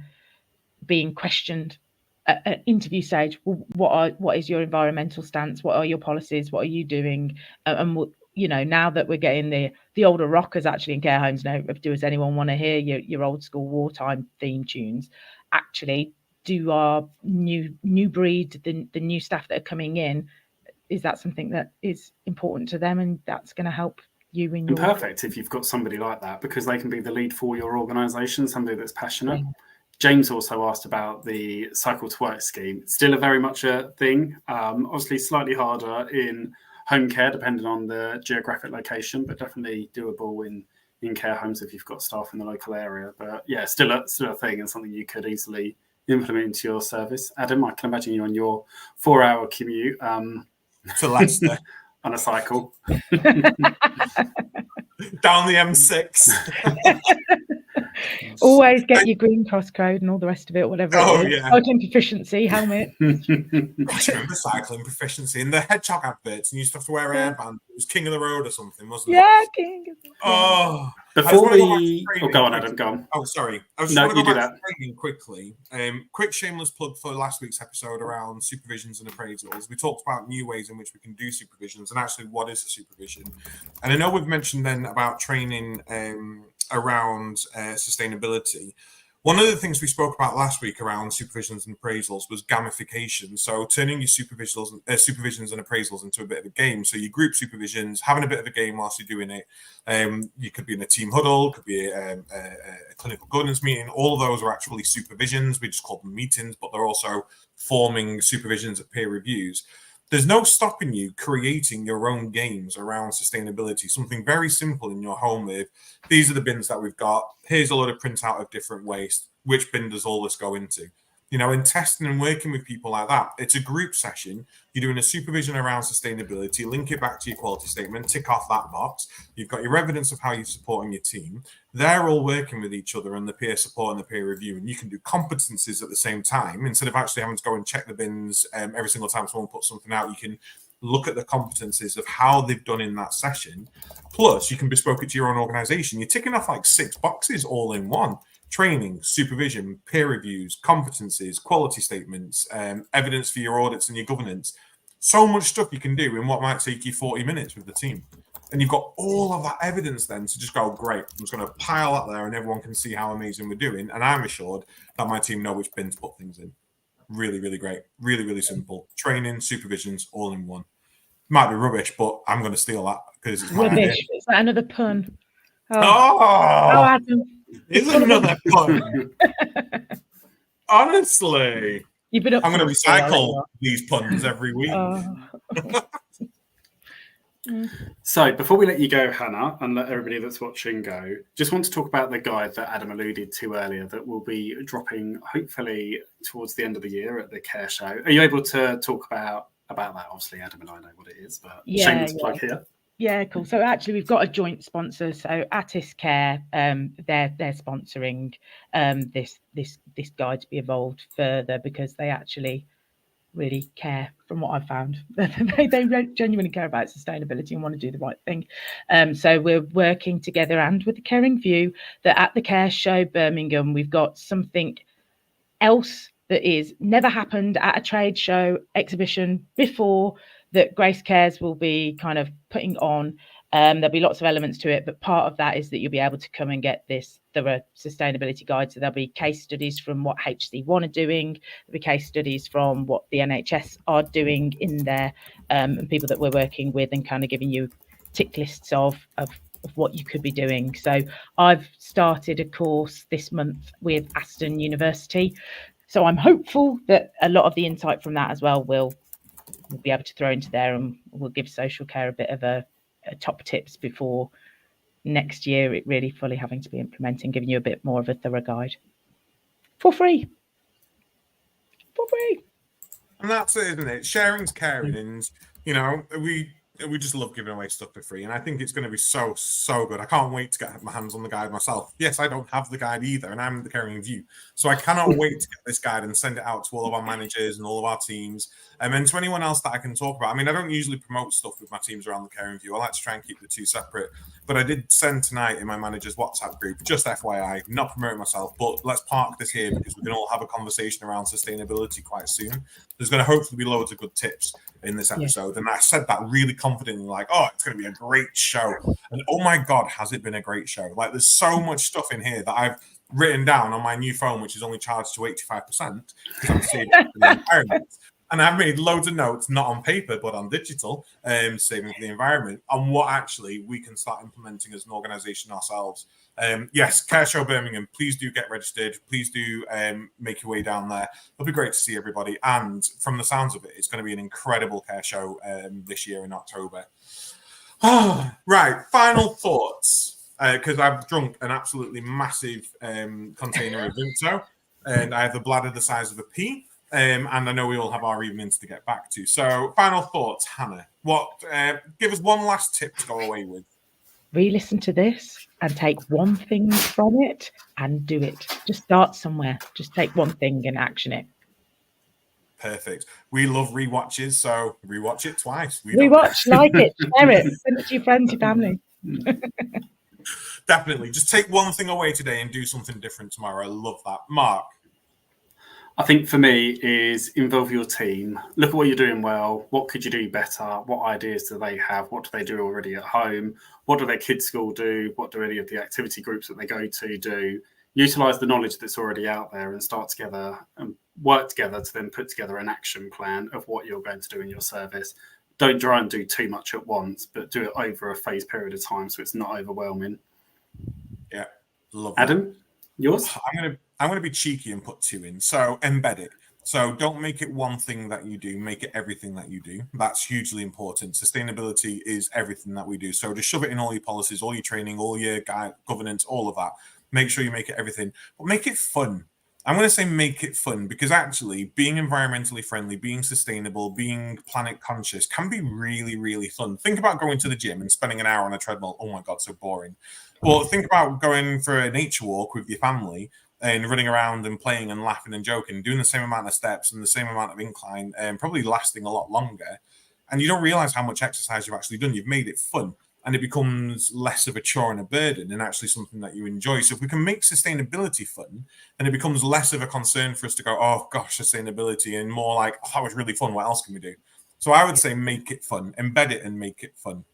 being questioned at interview stage. Well, what is your environmental stance? What are your policies? What are you doing? And now that we're getting the older rockers actually in care homes now, does anyone want to hear your old school wartime theme tunes? Actually, do our new breed, the new staff that are coming in, is that something that is important to them, and that's going to help you in your... Perfect if you've got somebody like that, because they can be the lead for your organisation, somebody that's passionate. Yeah. James also asked about the Cycle to Work scheme. It's still very much a thing. Obviously slightly harder in home care, depending on the geographic location, but definitely doable in care homes if you've got staff in the local area. But yeah, still a thing, and something you could easily implement into your service. Adam, I can imagine you on your 4-hour commute to Leicester on a cycle down the M6. Always get your Green Cross code and all the rest of it, whatever it is. Yeah. Cycling proficiency, helmet. I remember cycling proficiency in the hedgehog adverts, and you used to have to wear airbands. It was King of the Road or something, wasn't it? Yeah, King of the Road. Oh, before we... Oh, go on, Adam, go on. Oh, sorry. I was just going to go back to training quickly. Quick shameless plug for last week's episode around supervisions and appraisals. We talked about new ways in which we can do supervisions, and actually what is a supervision. And I know we've mentioned then about training around sustainability. One of the things we spoke about last week around supervisions and appraisals was gamification. So turning your supervisions and appraisals into a bit of a game. So your group supervisions, having a bit of a game whilst you're doing it. You could be in a team huddle, could be a clinical governance meeting. All of those are actually supervisions. We just call them meetings, but they're also forming supervisions at peer reviews. There's no stopping you creating your own games around sustainability, something very simple in your home with, these are the bins that we've got, here's a lot of printout of different waste, which bin does all this go into? In testing and working with people like that, it's a group session. You're doing a supervision around sustainability, link it back to your quality statement, tick off that box. You've got your evidence of how you're supporting your team. They're all working with each other and the peer support and the peer review, and you can do competencies at the same time. Instead of actually having to go and check the bins every single time someone puts something out, you can look at the competencies of how they've done in that session. Plus, you can bespoke it to your own organization. You're ticking off like 6 boxes all in one. Training, supervision, peer reviews, competencies, quality statements, evidence for your audits and your governance. So much stuff you can do in what might take you 40 minutes with the team. And you've got all of that evidence then to just go, great, I'm just going to pile that there and everyone can see how amazing we're doing. And I'm assured that my team know which bin to put things in. Really, really great. Really, really simple. Training, supervisions, all in one. Might be rubbish, but I'm going to steal that because it's my idea. Is that another pun? Oh, Adam. It's another pun. Honestly. You've been I'm going to recycle these puns every week. So before we let you go, Hannah, and let everybody that's watching go, just want to talk about the guide that Adam alluded to earlier that will be dropping hopefully towards the end of the year at the Care Show. Are you able to talk about that? Obviously, Adam and I know what it is, but shameless plug here. Yeah, cool. So actually, we've got a joint sponsor. So Attis Care, they're sponsoring this guide to be evolved further, because they actually really care, from what I've found. they genuinely care about sustainability and want to do the right thing. So we're working together, and with the Caring View, that at the Care Show Birmingham, we've got something else that is never happened at a trade show exhibition before, that Grace Cares will be kind of putting on. There'll be lots of elements to it, but part of that is that you'll be able to come and get this thorough sustainability guide. So there'll be case studies from what HC1 are doing, there'll be case studies from what the NHS are doing in there, and people that we're working with, and kind of giving you tick lists of what you could be doing. So I've started a course this month with Aston University. So I'm hopeful that a lot of the insight from that as well we'll be able to throw into there, and we'll give social care a bit of a top tips before next year it really fully having to be implemented, giving you a bit more of a thorough guide for free. And that's it, isn't it? Sharing's caring, and you know, we just love giving away stuff for free, and I think it's going to be so good. I can't wait to get my hands on the guide myself. Yes, I don't have the guide either, and I'm the Caring View, so I cannot wait to get this guide and send it out to all of our managers and all of our teams, and to anyone else that I can talk about. I mean, I don't usually promote stuff with my teams around the Caring View. I like to try and keep the two separate, but I did send tonight in my manager's WhatsApp group, just FYI, not promoting myself, but let's park this here because we can all have a conversation around sustainability quite soon. There's going to hopefully be loads of good tips in this episode. And I said that really confidently, like, oh, it's going to be a great show. And oh my God, has it been a great show? Like, there's so much stuff in here that I've written down on my new phone, which is only charged to 85% because I'm saving for the environment. And I've made loads of notes, not on paper, but on digital, saving for the environment, on what actually we can start implementing as an organisation ourselves. Yes, Care Show Birmingham, please do get registered. Please do make your way down there. It'll be great to see everybody. And from the sounds of it, it's going to be an incredible care show this year in October. Right, final thoughts. Because I've drunk an absolutely massive container of Vimto, and I have a bladder the size of a pea. And I know we all have our evenings to get back to. So, final thoughts, Hannah. Give us one last tip to go away with. Re-listen to this and take one thing from it and do it. Just start somewhere. Just take one thing and action it. Perfect. We love rewatches, so rewatch it twice. Rewatch, like it, share it, send it to your friends, your family. Definitely. Just take one thing away today and do something different tomorrow. I love that. Mark? I think for me is involve your team. Look at what you're doing well. What could you do better? What ideas do they have? What do they do already at home? What do their kids' school do? What do any of the activity groups that they go to do? Utilize the knowledge that's already out there and start together and work together to then put together an action plan of what you're going to do in your service. Don't try and do too much at once, but do it over a phased period of time so it's not overwhelming. Yeah, love that. Adam, yours? I'm going to be cheeky and put two in. So embed it. So don't make it one thing that you do, make it everything that you do. That's hugely important. Sustainability is everything that we do. So just shove it in all your policies, all your training, all your governance, all of that. Make sure you make it everything, but make it fun. I'm going to say make it fun, because actually being environmentally friendly, being sustainable, being planet conscious can be really, really fun. Think about going to the gym and spending an hour on a treadmill. Oh my God, so boring. Well, think about going for a nature walk with your family and running around and playing and laughing and joking, doing the same amount of steps and the same amount of incline, and probably lasting a lot longer. And you don't realize how much exercise you've actually done. You've made it fun, and it becomes less of a chore and a burden and actually something that you enjoy. So if we can make sustainability fun, then it becomes less of a concern for us to go, oh gosh, sustainability, and more like, oh, that was really fun. What else can we do? So I would say make it fun, embed it and make it fun.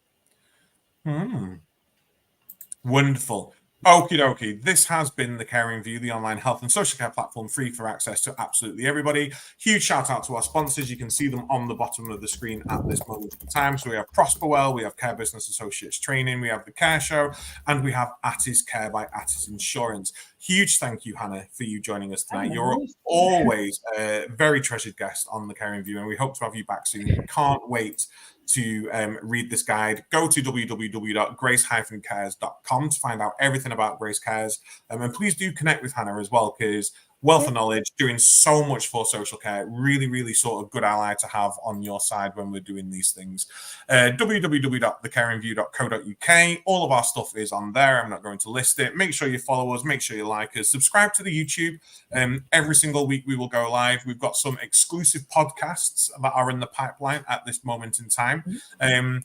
Wonderful. Okie dokie. This has been the Caring View, the online health and social care platform, free for access to absolutely everybody. Huge shout out to our sponsors. You can see them on the bottom of the screen at this moment in time. So we have Prosperwell, we have Care Business Associates Training, we have the Care Show, and we have Attis Care by Attis Insurance. Huge thank you, Hannah, for you joining us tonight. You're always a very treasured guest on the Caring View, and we hope to have you back soon. Can't wait to read this guide. Go to www.grace-cares.com to find out everything about Grace Cares. And please do connect with Hannah as well, because wealth of knowledge, doing so much for social care. Really, really sort of good ally to have on your side when we're doing these things. www.thecaringview.co.uk. All of our stuff is on there. I'm not going to list it. Make sure you follow us. Make sure you like us. Subscribe to the YouTube. Every single week we will go live. We've got some exclusive podcasts that are in the pipeline at this moment in time. I'm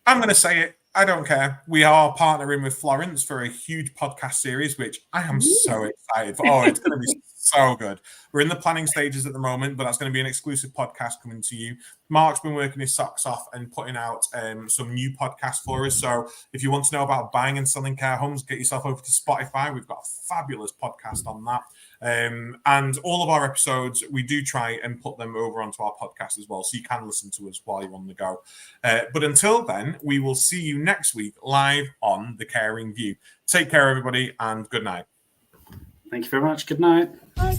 going to say it. I don't care. We are partnering with Florence for a huge podcast series, which I am so excited for. Oh, it's going to be so good. We're in the planning stages at the moment, but that's going to be an exclusive podcast coming to you. Mark's been working his socks off and putting out some new podcasts for us. So if you want to know about buying and selling care homes, get yourself over to Spotify. We've got a fabulous podcast on that. And all of our episodes, we do try and put them over onto our podcast as well, so you can listen to us while you're on the go. But until then, we will see you next week live on The Caring View. Take care, everybody, and good night. Thank you very much. Good night. Bye.